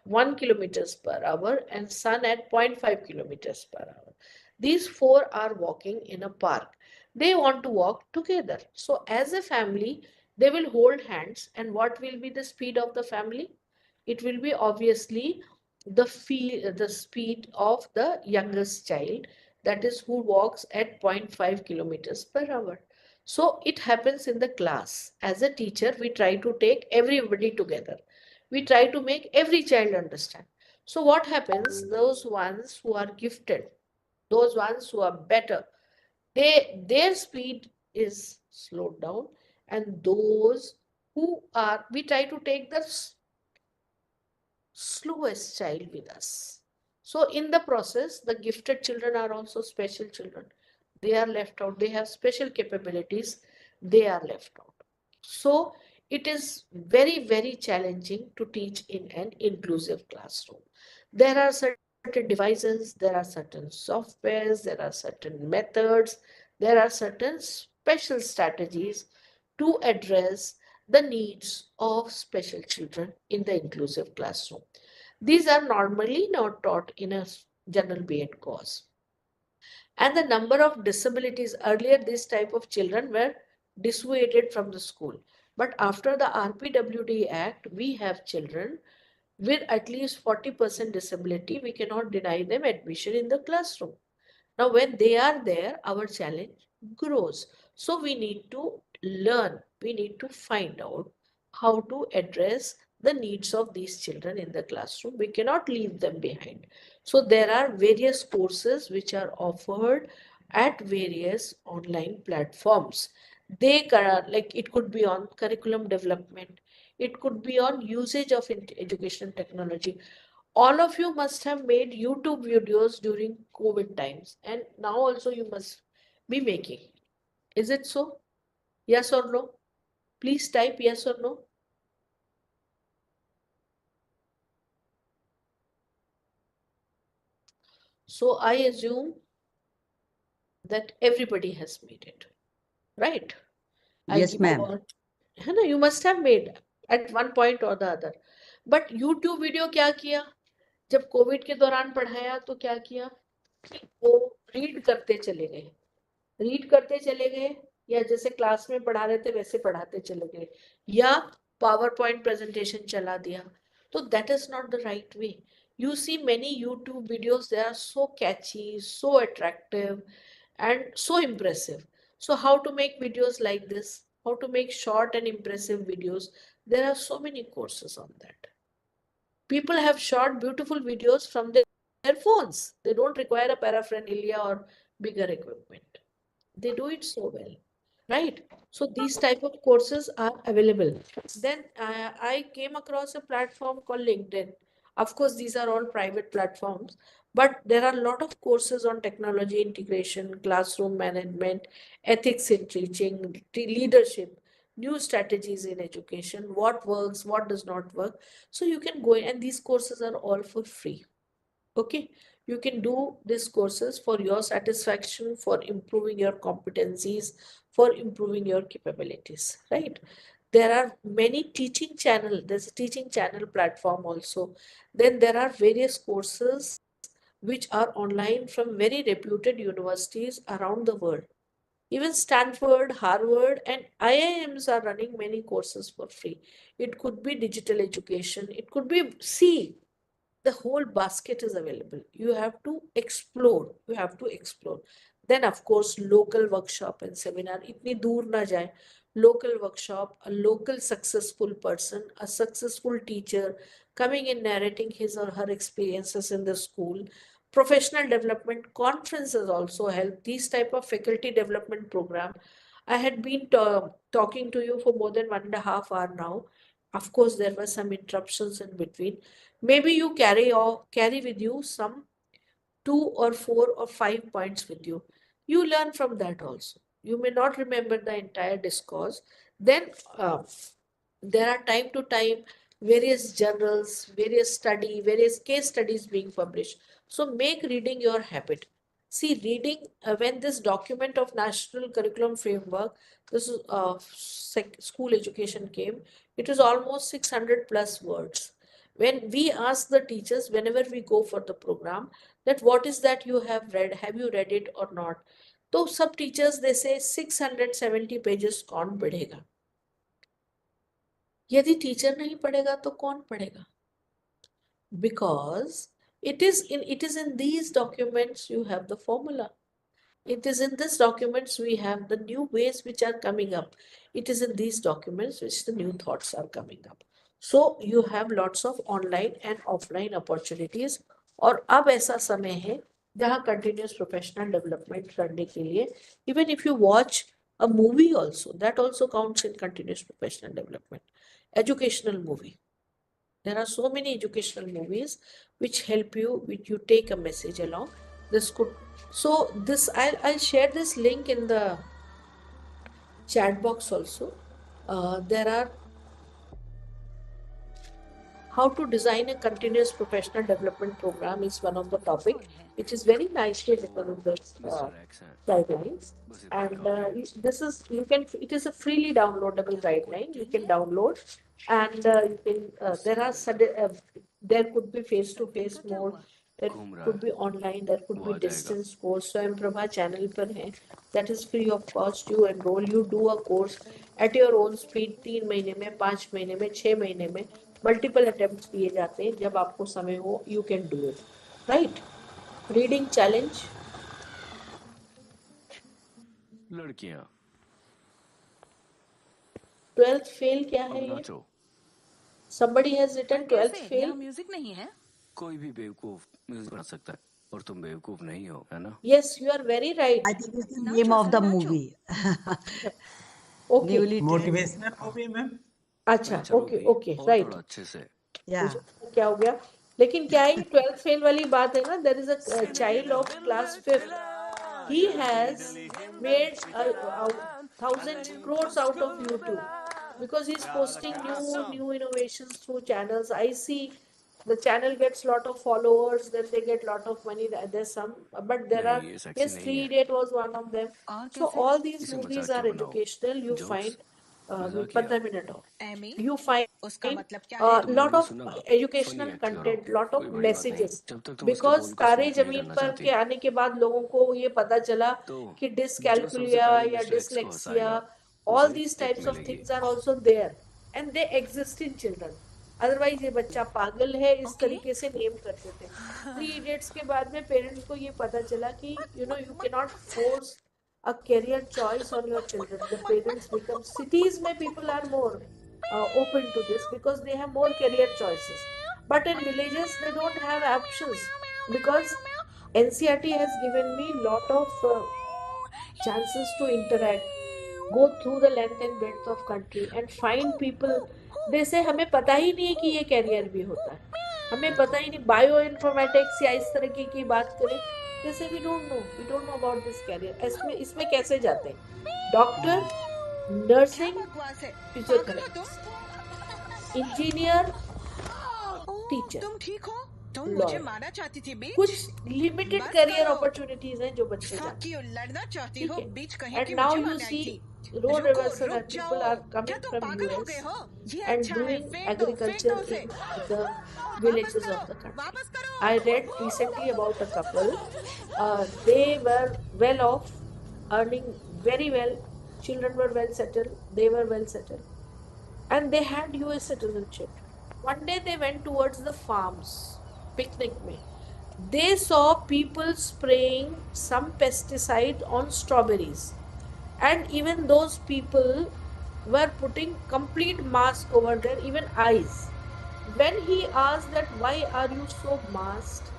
1 kilometers per hour and son at 0.5 kilometers per hour. These 4 are walking in a park. They want to walk together. So as a family, they will hold hands, and what will be the speed of the family? It will be obviously the speed of the youngest child, that is who walks at 0.5 kilometers per hour. So it happens in the class. As a teacher, we try to take everybody together. We try to make every child understand. So what happens? Those ones who are gifted, those ones who are better, their speed is slowed down, and those who are, we try to take the slowest child with us. So in the process, the gifted children are also special children. They are left out. They have special capabilities. They are left out. So it is very, very challenging to teach in an inclusive classroom. There are certain devices, there are certain softwares, there are certain methods, there are certain special strategies to address the needs of special children in the inclusive classroom. These are normally not taught in a general B.Ed course. And the number of disabilities, earlier this type of children were dissuaded from the school. But after the RPWD Act, we have children with at least 40% disability. We cannot deny them admission in the classroom. Now, when they are there, our challenge grows. So we need to learn, we need to find out how to address the needs of these children in the classroom. We cannot leave them behind. So there are various courses which are offered at various online platforms. They like, it could be on curriculum development, it could be on usage of education technology. All of you must have made YouTube videos during COVID times, and now also you must be making. Is it so? Yes or no? Please type yes or no. So I assume that everybody has made it, right? Yes, ma'am. You must have made at one point or the other. But YouTube video क्या किया? जब Covid के दौरान पढ़ाया तो क्या किया? वो रीड करते चले गए, या जैसे क्लास में पढ़ा रहे थे वैसे पढ़ाते चले गए, या पावर पॉइंट प्रेजेंटेशन चला दिया. तो that is not the right way. You see many YouTube videos, they are so catchy, so attractive and so impressive. So how to make videos like this? How to make short and impressive videos? There are so many courses on that. People have shot beautiful videos from their phones. They don't require a paraphernalia or bigger equipment. They do it so well, right? So these type of courses are available. Then I came across a platform called LinkedIn. Of course, these are all private platforms, but there are a lot of courses on technology integration, classroom management, ethics in teaching, leadership, new strategies in education, what works, what does not work. So you can go in, and these courses are all for free. Okay, you can do these courses for your satisfaction, for improving your competencies, for improving your capabilities, right? There are many teaching channel. There's a teaching channel platform also. Then there are various courses which are online from very reputed universities around the world. Even Stanford, Harvard, and IIMs are running many courses for free. It could be digital education, it could be, see, the whole basket is available. You have to explore. You have to explore. Then, of course, local workshop and seminar. Itni dur na jaye. Local workshop, a local successful person, a successful teacher coming and narrating his or her experiences in the school. Professional development conferences also help. These type of faculty development program. I had been talking to you for more than 1.5 hours now. Of course, there were some interruptions in between. Maybe you carry with you some 2 or 4 or 5 points with you. You learn from that also. You may not remember the entire discourse. Then there are time to time various journals, various case studies being published. So make reading your habit. See, reading, when this document of National Curriculum Framework, this is school education came, it was almost 600 plus words. When we ask the teachers, whenever we go for the program, that what is that you have read, have you read it or not? So some teachers, they say 670 pages कौन पढ़ेगा? यदि teacher नहीं पढ़ेगा तो कौन पढ़ेगा? Because it is in these documents you have the formula. It is in these documents we have the new ways which are coming up. It is in these documents which the new thoughts are coming up. So you have lots of online and offline opportunities. और अब ऐसा समय है जहाँ continuous professional development करने के लिए, even if you watch a movie also, that also counts in continuous professional development. Educational movie. There are so many educational movies which help you, which you take a message along. This could, so this, I'll share this link in the chat box also. There are how to design a continuous professional development program is one of the topic, which is very nicely written in the guidelines. And this is, you can, it is a freely downloadable guideline. You can download, and you can, there could be face-to-face mode, there could be online, there could be distance course. So Prabha channel पर है, that is free of cost. You enroll, you do a course at your own speed. 3 महीने में, 5 महीने में, 6 महीने में multiple attempts दिए जाते हैं. जब आपको समय हो, you can do it, right? Reading challenge. लड़कियां 12th fail क्या है ये? Somebody has written 12th fail. Music नहीं है. कोई भी बेवकूफ म्यूजिक बना सकता है और तुम बेवकूफ नहीं हो, है ना? Yes, you are very right. I think it's the name of the movie. Okay. Newly motivational movie ma'am. अच्छा, okay, right. अच्छे से. Yeah. क्या हो गया? लेकिन क्या है, 12th fail वाली बात है ना? There is a child of class 5th. He has made 1,000 crores out of YouTube because he's posting new innovations through channels. I see the channel gets lot of followers, then they get lot of money. There's some, but there are, yes, 3 Idiot was one of them. So all these movies are educational. You find 15 minutes off. You find lot of educational content, lot of messages. Because तारे जमीन पर के आने के बाद लोगों को ये पता चला कि dyscalculia या dyslexia, all these types of things are also there and they exist in children. Otherwise ये बच्चा पागल है, इस तरीके से नेम करते थे. 3 Idiots के बाद में पेरेंट्स को ये पता चला कि you cannot force a career choice on your children. The parents become, cities में people are more open to this because they have more career choices. But in villages they don't have options because NCERT has given me lot of chances to interact, go through the length and breadth of country and find people. They say हमें पता ही नहीं है कि ये career भी होता है, हमें पता ही नहीं, बायो इन्फॉर्मेटिक्स या इस तरह की बात करें, जैसे we don't know about this career. इसमें कैसे जाते हैं? Doctor, nursing, physiotherapist, engineer, teacher. Lawyer. कुछ लिमिटेड करियर अपॉर्चुनिटीज हैं जो बच्चे जानते हैं, लड़ना चाहती ठीक हो, है। बीच कहीं And की now मुझे you मारनी see थी। road रुको, reversal रुक and people जाओ। are क्या coming तुम from पागल हो US गए हो? ये and अच्छा है, doing फेंक दो agriculture उसे। in the वापस villages करो, of the country. वापस करो। I read recently about a couple. They were well off, earning very well. Children were well settled. They were well settled, and they had US citizenship. One day they went towards the farms, picnic में. They saw people spraying some pesticide on strawberries, and even those people were putting complete mask over their even eyes. When he asked that why are you so masked,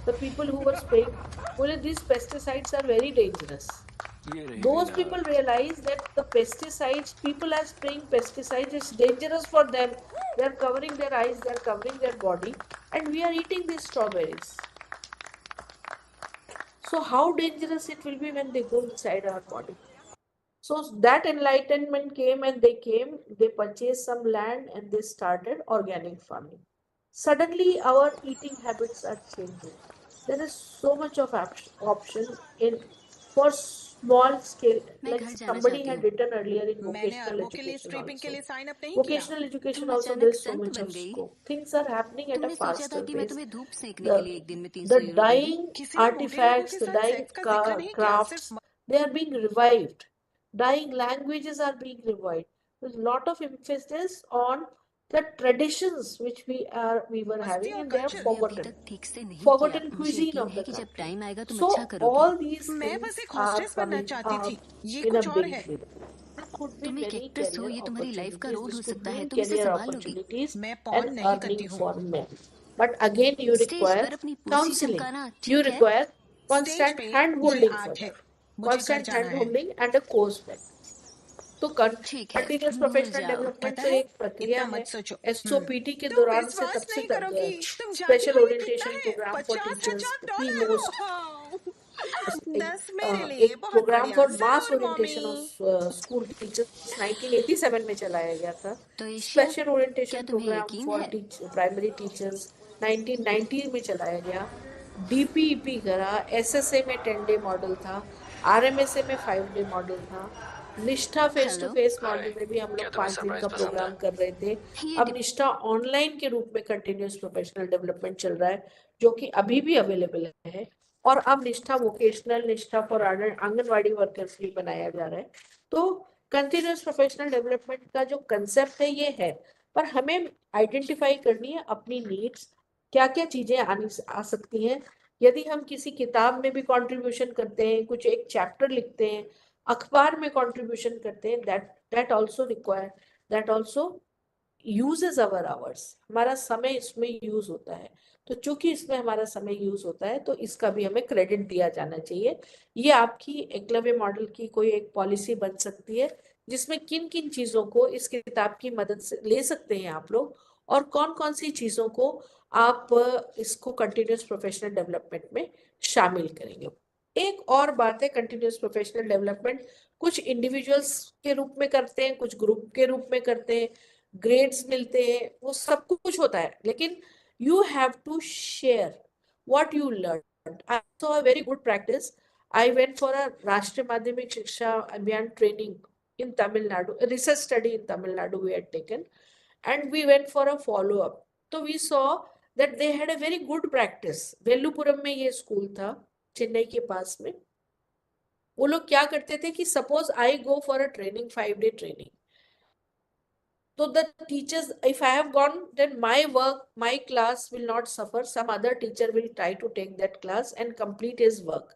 the people who were spraying, well, these pesticides are very dangerous. ये रही Those Veena. people realize that the pesticides, people are spraying pesticides, it's dangerous for them. They are covering their eyes, they are covering their body, and we are eating these strawberries. So how dangerous it will be when they go inside our body. So that enlightenment came, and they purchased some land and they started organic farming. Suddenly our eating habits are changing. There is so much of option in for small scale, मैं like घर जाना somebody चाहती had हूँ। written earlier in मैंने vocational अरबों के लिए education striping के also. लिए साइन अप नहीं किया। Vocational education तुम also, अचानक there is so Sant much बन of गई। scope. Things are happening at a तुमने सोचा था faster कि मैं pace. तुम्हें धूप सेकने के लिए एक दिन में 300 The यूरो दे दूं। dying किसी ने मोटे लोगों artifacts, के the साथ dying सेक्स का जिक्र नहीं किया, crafts, सिर्फ they are being revived. Dying languages are being revived. There's a lot of emphasis on the traditions which we were मस्ती having, और and they are कल्चर। तुमने अभी forgotten. तक ठीक से नहीं किया। Forgotten मुझे cuisine यकीन of है the कि जब country. टाइम आएगा तुम So अच्छा करोगी। all these मैं बस things एक are हॉस्टेस बनना coming चाहती थी, up ये in a कुछ और big है। way. There could be तुम एक many एक्ट्रेस हो, career ये तुम्हारी लाइफ का opportunities. रोल This हो could सकता है, mean तुम इसे career संभाल लोगी। opportunities मैं and पॉर्न नहीं करती earning हूँ। for men. But again, you stage require पर अपनी पूछी counseling. चमकाना You ठीक है। require स्टेज constant पे hand ये holding for आर्ट है। that. मुझे घर Constant जाना hand है। holding and a course back. तो ठीक है, कंटिन्यूस भूल प्रोफेशनल जाओ। डेवलपमेंट पता तो है, एक प्रक्रिया इतना है। मत सोचो। एसओपीटी के तुम दौरान से विश्वास तब से नहीं करोगी, तुम जानती स्पेशल हो ये कितना ओरिएंटेशन है? Programme for 50,000 teachers, pre dollar. Most दस मेरे लिए एक बहुत प्रोग्राम बढ़िया। फॉर मास जरूर orientation mummy. Of school teachers 1987 में चलाया गया था। तो एशिया, स्पेशल क्या ओरिएंटेशन तुम्हें प्रोग्राम यकीन फॉर है? प्राइमरी टीचर्स 1990 में चलाया गया। डीपीईपी करा, एसएसए में 10 डे मॉडल था, आरएमएसए में 5 डे मॉडल था, Nishtha face to hello, face model में भी हम क्या लोग तुम्हें 5 दिन सरप्राइज का पसंद है? प्रोग्राम कर रहे थे। ये अब निष्ठा ऑनलाइन के रूप में कंटिन्यूस प्रोफेशनल डेवलपमेंट चल रहा है, जो कि अभी भी अवेलेबल है। और अब निष्ठा वोकेशनल, निष्ठा फॉर आंगनवाड़ी वर्कर्स भी बनाया जा रहा है। तो कंटिन्यूस प्रोफेशनल डेवलपमेंट का जो कंसेप्ट है ये है, पर हमें आइडेंटिफाई करनी है अपनी नीड्स, क्या क्या चीजें आ सकती हैं। यदि हम किसी किताब में भी कंट्रीब्यूशन करते हैं, कुछ एक चैप्टर लिखते हैं, अखबार में कंट्रीब्यूशन करते हैं, that also require, that also uses our hours, हमारा समय इसमें यूज होता है। तो चूंकि इसमें हमारा समय यूज होता है तो इसका भी हमें क्रेडिट दिया जाना चाहिए। ये आपकी एकलव्य मॉडल की कोई एक पॉलिसी बन सकती है, जिसमें किन किन चीजों को इस किताब की मदद से ले सकते हैं आप लोग, और कौन कौन सी चीजों को आप इसको कंटिन्यूस प्रोफेशनल डेवलपमेंट में शामिल करेंगे। एक और बात है, कंटिन्यूस प्रोफेशनल डेवलपमेंट कुछ इंडिविजुअल्स के रूप में करते हैं, कुछ ग्रुप के रूप में करते हैं, ग्रेड्स मिलते हैं, वो सब कुछ होता है, लेकिन you have to share what you learned. I saw a very good practice. I went for a Rashtriya Madhyamik Shiksha Abhiyan training in Tamil Nadu, a research study in Tamil Nadu we had taken, and we went for a follow up. So we saw that they had a very good practice. वेलुपुरम में ये school था, चेन्नई के पास में। वो लोग क्या करते थे कि suppose I go for a training, 5 day training, so the teachers, if I have gone, then my work, my class will not suffer. Some other teacher will try to take that class and complete his work.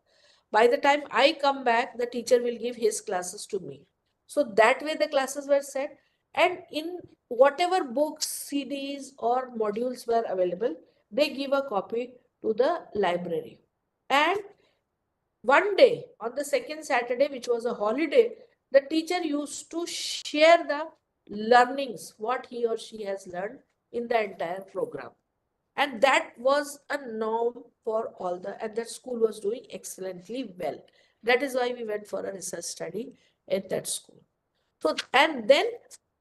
By the time I come back, the teacher will give his classes to me. So that way the classes were set, and in whatever books, CDs or modules were available, they give a copy to the library. And one day, on the second Saturday, which was a holiday, the teacher used to share the learnings, what he or she has learned in the entire program. And that was a norm for all and that school was doing excellently well. That is why we went for a research study at that school. So, and then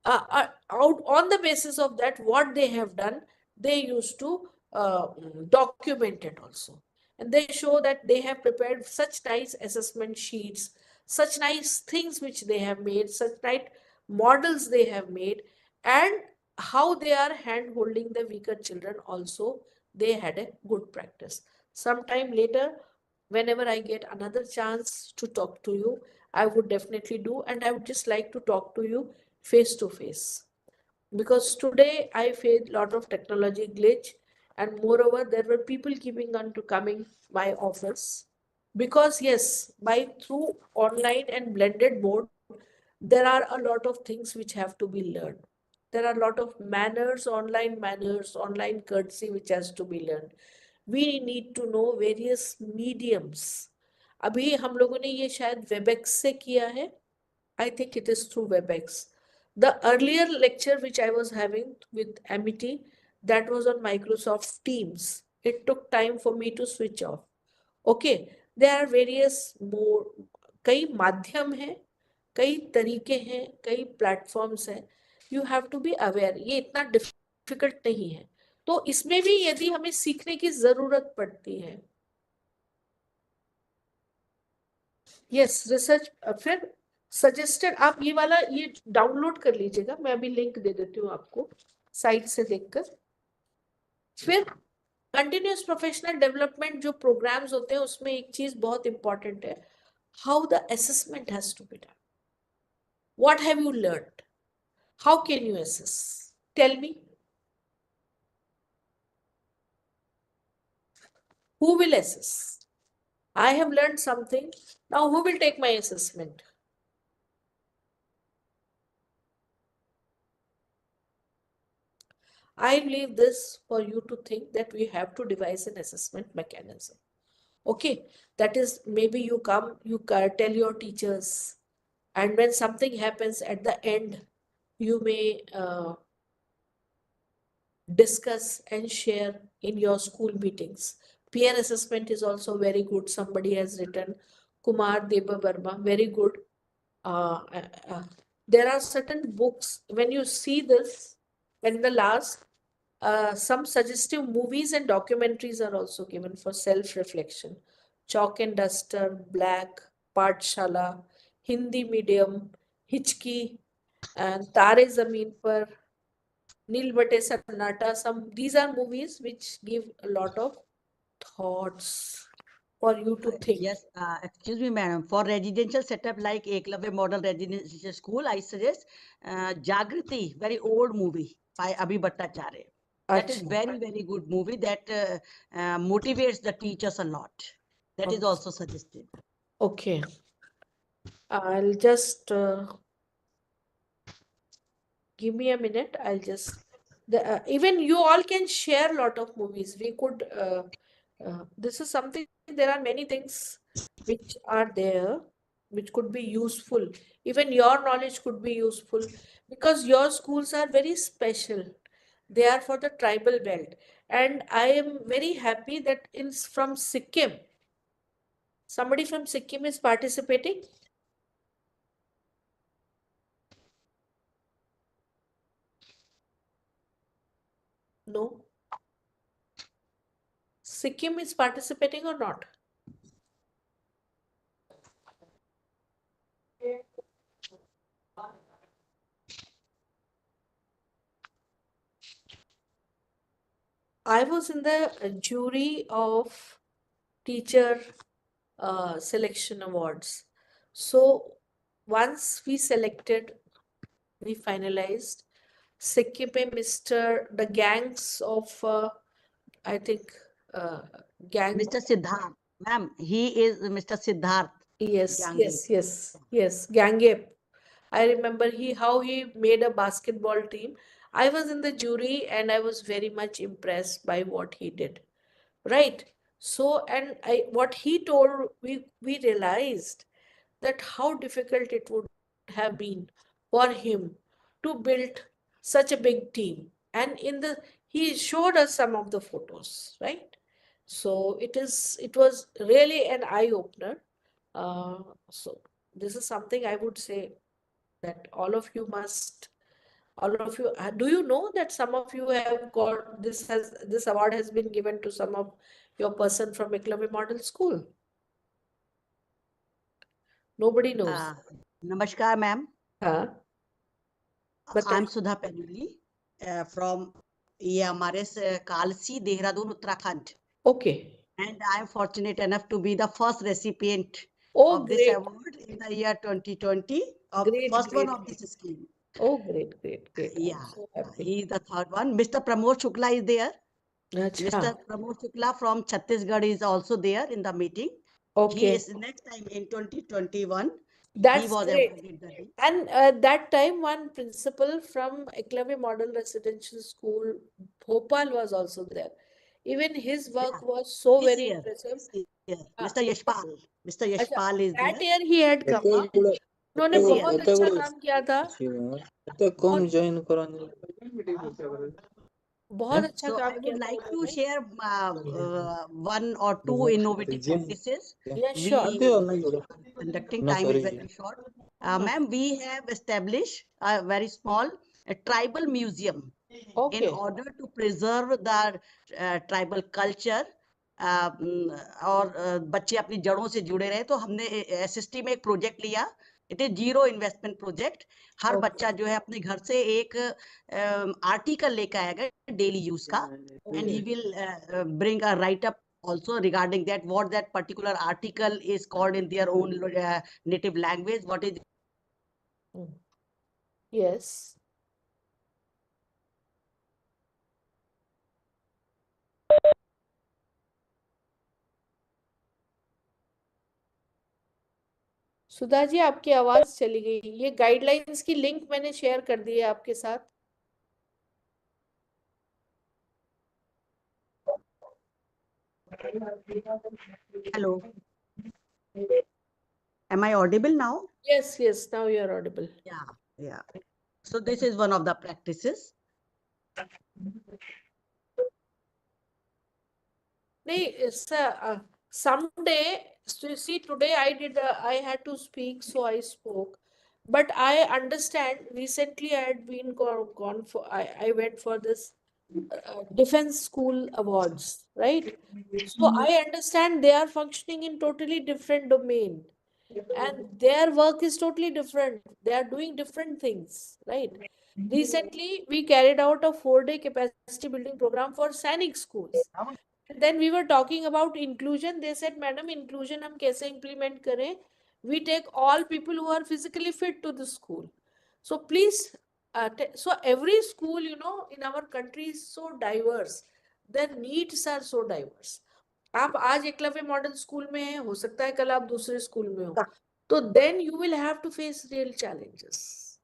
out on the basis of that, what they have done, they used to documented also. And they show that they have prepared such nice assessment sheets, such nice things which they have made, such nice models they have made, and how they are hand holding the weaker children also. They had a good practice. Sometime later, whenever I get another chance to talk to you, I would definitely do, and I would just like to talk to you face to face. Because today I faced a lot of technology glitch, and moreover there were people keeping on to coming my office, because yes, by through online and blended mode there are a lot of things which have to be learned. There are a lot of manners, online courtesy which has to be learned. We need to know various mediums. अभी हम लोगों ने ये शायद Webex से किया है. I think it is through WebEx. The earlier lecture which I was having with Amity, that was on Microsoft Teams. It took time for me to switch off. Okay, there are various more, कई माध्यम हैं, कई तरीके हैं, कई platforms हैं. You have to be aware. ये इतना डिफिकल्ट नहीं है. तो इसमें भी यदि हमें सीखने की जरूरत पड़ती है, यस रिसर्च, फिर सजेस्टेड आप ये वाला ये डाउनलोड कर लीजिएगा. मैं अभी लिंक दे देती हूँ आपको साइट से देखकर. फिर कंटिन्यूस प्रोफेशनल डेवलपमेंट जो प्रोग्राम्स होते हैं उसमें एक चीज बहुत इंपॉर्टेंट है, how the assessment has to be done. What have you learned? How can you assess? Tell me. Who will assess? I have learned something. Now who will take my assessment? I leave this for you to think that we have to devise an assessment mechanism. Okay, that is, maybe you come, you tell your teachers, and when something happens at the end, you may discuss and share in your school meetings. Peer assessment is also very good. Somebody has written, Kumar Deba Verma, very good. There are certain books, when you see this, when the last, some suggestive movies and documentaries are also given for self-reflection. Chalk and Duster, Black, Pathshala, Hindi Medium, Hichki, and Tare Zameen Par, Nil Bate Sannata. These are movies which give a lot of thoughts for you to think. Yes, excuse me, madam. For residential setup like Eklavya Model Residential School, I suggest Jagriti, very old movie by Abhi Bhattacharya. That is very, very good movie that motivates the teachers a lot. That is also suggested. Okay. I'll just give me a minute. I'll just even you all can share a lot of movies. We could this is something, there are many things which are there which could be useful. Even your knowledge could be useful, because your schools are very special. They are for the tribal belt, and I am very happy that from Sikkim, somebody from Sikkim is participating. No. Sikkim is participating or not? I was in the jury of teacher selection awards. So once we selected, we finalized. Sikkim pe the gangs of, I think, gang. Mr. Siddharth, ma'am, he is Mr. Siddharth. Yes, Gange. yes, Gange. I remember how he made a basketball team. I was in the jury and I was very much impressed by what he did. Right. So, and what he told, we realized that how difficult it would have been for him to build such a big team. And he showed us some of the photos, right? So it was really an eye opener. So this is something I would say that all of you must All of you, do you know that some of you have got this award has been given to some of your person from Eklavya Model School? Nobody knows. Namaskar, ma'am. Huh? I'm Sudha Penuli from EMRS Kalsi, Dehradun, Uttarakhand. Okay. And I'm fortunate enough to be the first recipient Oh, of this great. award in the year 2020, of Great, first one great, of this scheme. Oh, great, great, great. I'm Yeah, so happy. he is the third one. Mr. Pramod Shukla is there. Acha. Mr. Pramod Shukla from Chhattisgarh is also there in the meeting. Okay. He is next time in 2021. That's he was great. awarded the day. And that time, one principal from Eklavya Model Residential School, Bhopal, was also there. Even his work was so This very year, impressive. Mr. Yashpal. Mr. अच्छा, Yashpal is that there. year he had come up. उन्होंने This year. बहुत अच्छा काम किया था. कौन join कराने बहुत अच्छा So I काम किया would था like to उन्होंने. share one or two innovative practices. Yeah, sure. We conducting, No, time is sorry. very short. Ma'am, we have established a very small tribal museum in Okay. order to preserve the tribal culture. और बच्चे अपनी जड़ों से जुड़े रहे, तो हमने SST में एक प्रोजेक्ट लिया. It is zero investment project. हर बच्चा जो है अपने घर से एक आर्टिकल लेकर आएगा डेली यूज का, and he will bring a write up also regarding that, what that particular article is called in their own native language, what is. Yes. Sudha ji, आपकी आवाज चली गई. ये गाइडलाइंस की लिंक मैंने शेयर कर दी है आपके साथ. Hello. Am I audible now? Yes, yes, now you are audible. Yeah, yeah. So this is one of the practices. Someday, so you see, today I had to speak, so I spoke. But I understand, recently I had been gone for, I went for this defense school awards, right? So I understand they are functioning in totally different domain. And their work is totally different. They are doing different things, right? Recently, we carried out a 4-day capacity building program for Sainik schools. Then we were talking about inclusion. They said, Madam, inclusion हम कैसे implement करें? We take all people who are physically fit to the school. So please, so every school, you know, in our country is so diverse. Their needs are so diverse. आप आज Eklavya model school में हैं, हो सकता है कल आप दूसरे स्कूल में हो. तो then you will have to face real challenges.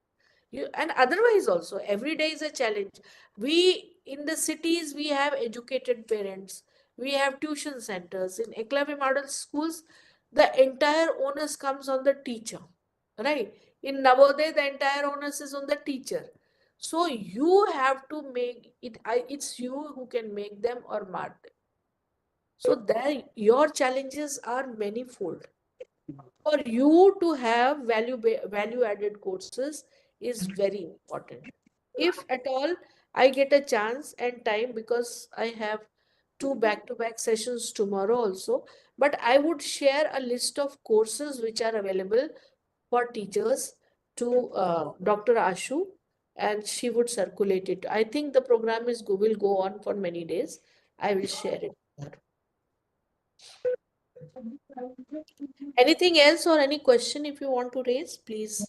And otherwise also, every day is a challenge. We, in the cities, we have educated parents. We have tuition centers. In Eklavya model schools, the entire onus comes on the teacher, right? In Navodaya, the entire onus is on the teacher. So you have to make it, it's you who can make them or mar them. So there, your challenges are manifold. For you to have value added courses is very important. If at all I get a chance and time, because I have 2 back-to-back sessions tomorrow also, but I would share a list of courses which are available for teachers to Dr. Ashu, and she would circulate it. I think the program will go on for many days. I will share it. Anything else or any question if you want to raise, please.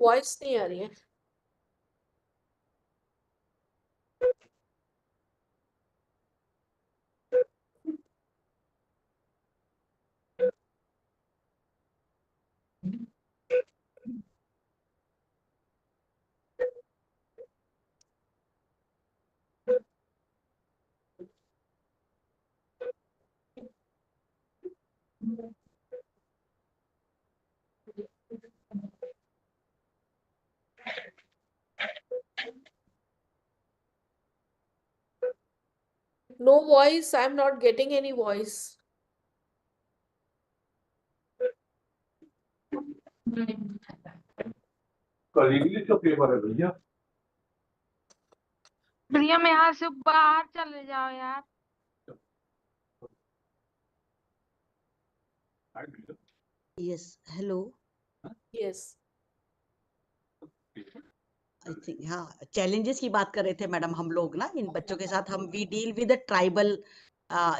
Voice नहीं आ रही है. No voice. I'm not getting any voice. कल English का paper है भैया। भैया मैं यहाँ से बाहर चले जाओ यार। Yes, hello. Yes. I think हाँ, चैलेंजेस की बात कर रहे थे मैडम हम लोग ना, इन बच्चों के साथ हम we deal with the tribal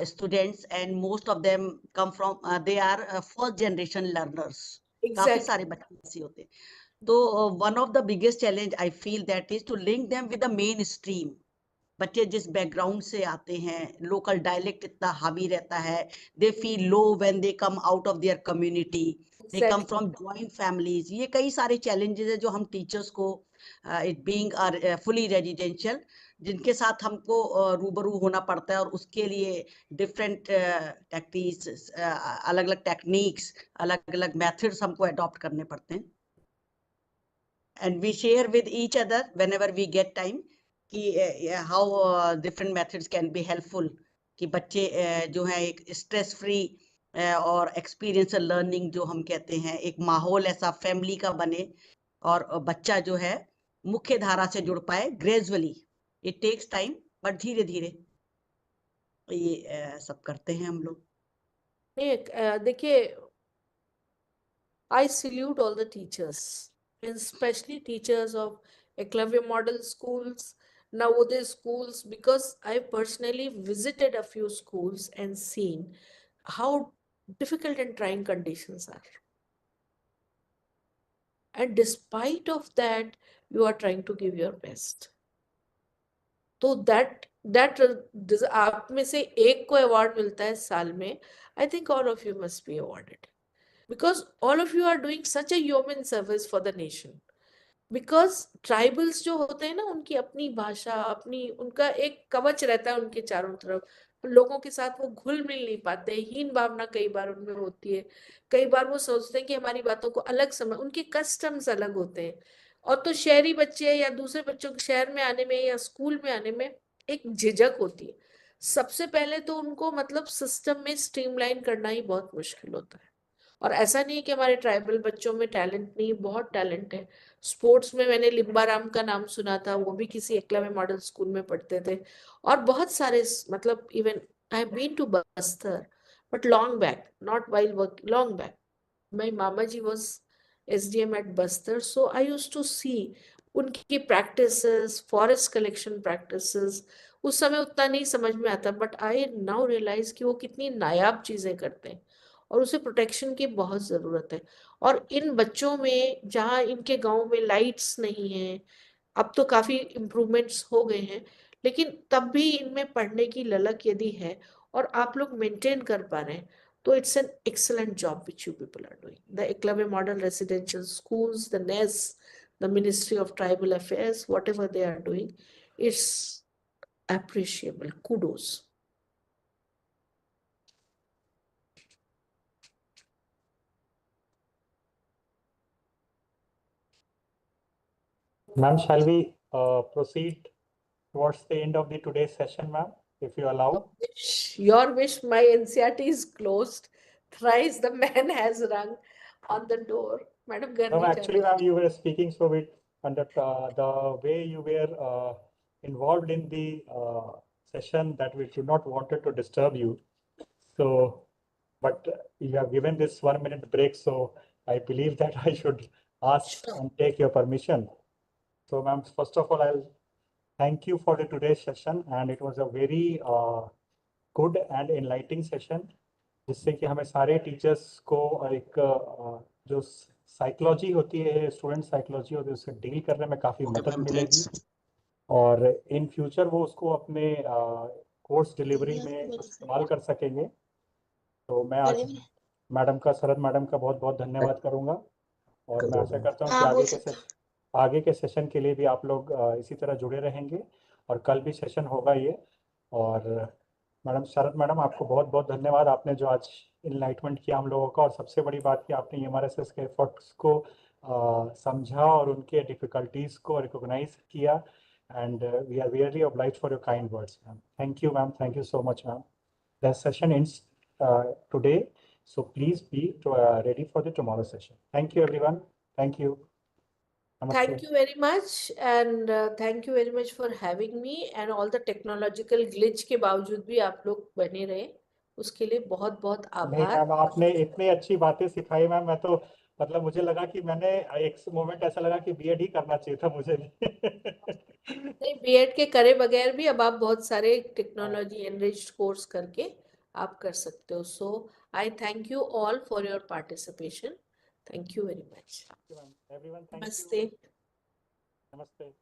students and most of them come from they are first generation learners. काफी सारे बच्चे ऐसे होते हैं। तो one of the biggest challenge I feel that is to link them with the mainstream. बच्चे जिस background से आते हैं, लोकल डायलेक्ट इतना हावी रहता है, they feel low when they come out of their community, they come from joint families. ये कई सारे चैलेंजेस है जो हम टीचर्स को इट बीइंग फुली रेजिडेंशियल, जिनके साथ हमको रूबरू होना पड़ता है, और उसके लिए डिफरेंट टैक्टिक्स, अलग अलग टेक्निक्स, अलग अलग मेथड्स हमको अडॉप्ट करने पड़ते हैं। And we share with each other whenever we get time कि how different methods can be helpful, कि बच्चे जो है एक स्ट्रेस फ्री और एक्सपीरियंस लर्निंग जो हम कहते हैं, एक माहौल ऐसा फैमिली का बने और बच्चा जो है मुख्य धारा से जुड़ पाए gradually. It takes time but धीरे धीरे ये सब करते हैं हम लोग। देखिए, I salute all the teachers, and especially teachers of Eklavya model schools, Navodaya schools, because I personally visited a few schools and seen how difficult and trying conditions are. And despite of that, you are trying to give your best. तो that आप में से एक को award मिलता है साल में, I think all of you must be awarded. Because all of you are doing such a yeoman service for the nation. Because tribals जो होते हैं ना, उनकी अपनी भाषा, अपनी उनका एक कवच रहता है उनके चारों तरफ, लोगों के साथ वो घुल मिल नहीं पाते, हीन भावना कई बार उनमें होती है, कई बार वो सोचते हैं कि हमारी बातों को अलग समझ, उनके कस्टम्स अलग होते हैं। और तो शहरी बच्चे या दूसरे बच्चों के शहर में आने में या स्कूल में आने में एक झिझक होती है। सबसे पहले तो उनको मतलब सिस्टम में स्ट्रीमलाइन करना ही बहुत मुश्किल होता है। और ऐसा नहीं है कि हमारे ट्राइबल बच्चों में टैलेंट नहीं, बहुत टैलेंट है। स्पोर्ट्स में मैंने लिम्बाराम का नाम सुना था, वो भी किसी एकलव्य मॉडल स्कूल में पढ़ते थे। और बहुत सारे, मतलब even I have been to Bastar, but long back, not while work, long back. My mama ji was SDM at Bastar, so I used to see उनकी प्रैक्टिसेस, फॉरेस्ट कलेक्शन प्रैक्टिसेस। उस समय उतना नहीं समझ में आता, बट आई नाउ रियलाइज कि वो कितनी नायाब चीजें करते हैं और उसे प्रोटेक्शन की बहुत ज़रूरत है। और इन बच्चों में, जहाँ इनके गांव में लाइट्स नहीं है, अब तो काफ़ी इम्प्रूवमेंट्स हो गए हैं, लेकिन तब भी इनमें पढ़ने की ललक यदि है और आप लोग मेंटेन कर पा रहे हैं, तो it's an excellent job which you people are doing. The Eklavya model residential schools, the ness, the ministry of tribal affairs, whatever they are doing, it's appreciable. Kudos. Ma'am, shall we proceed towards the end of the today's session, ma'am, if you allow? Your wish. My NCRT is closed. Thrice the man has rung on the door. Madam No, Garni actually, ma'am, you were speaking so with, and the way you were involved in the session, that we should not wanted to disturb you. So, but you have given this 1 minute break, so I believe that I should ask and take your permission. So, ma'am, first of all, I'll thank you for the today's session, and it was a very good and enlightening session, जिससे कि हमें सारे teachers को एक जो psychology होती है, student psychology होती है, उससे डील करने में काफ़ी मदद मिलेगी, और इन फ्यूचर वो उसको अपने कोर्स डिलीवरी में इस्तेमाल कर सकेंगे। तो मैं आज मैडम का, शरद मैडम का बहुत बहुत धन्यवाद करूँगा, और मैं आशा करता हूँ कि आगे के सेशन के लिए भी आप लोग इसी तरह जुड़े रहेंगे, और कल भी सेशन होगा ये। और मैडम, शरद मैडम, आपको बहुत बहुत धन्यवाद, आपने जो आज इनलाइटमेंट किया हम लोगों का, और सबसे बड़ी बात कि आपने EMRS के एफर्ट्स को समझा और उनके डिफ़िकल्टीज़ को रिकॉग्नाइज किया, and we are really obliged for your kind words, ma'am. Thank you, ma'am. Thank you so much, ma'am. The session ends today, so please be ready for the tomorrow session. Thank you, everyone. Thank you. Namaste. Thank you very much, and thank you very much for having me. And all the technological glitch के बावजूद भी आप लोग बने रहे, उसके लिए बहुत बहुत नहीं आभार। मैम, आपने इतनी अच्छी बातें सिखाई मैम, मैं तो मतलब मुझे लगा कि मैंने एक मोमेंट ऐसा लगा कि बीएड ही करना चाहिए था मुझे भी। नहीं, बीएड के करे बगैर भी अब आप बहुत सारे टेक्नोलॉजी एनरिच्ड कोर्स करके आप कर सकते हो। So I thank you all for your participation. Thank you very much. Everyone, thank you. नमस्ते। Namaste.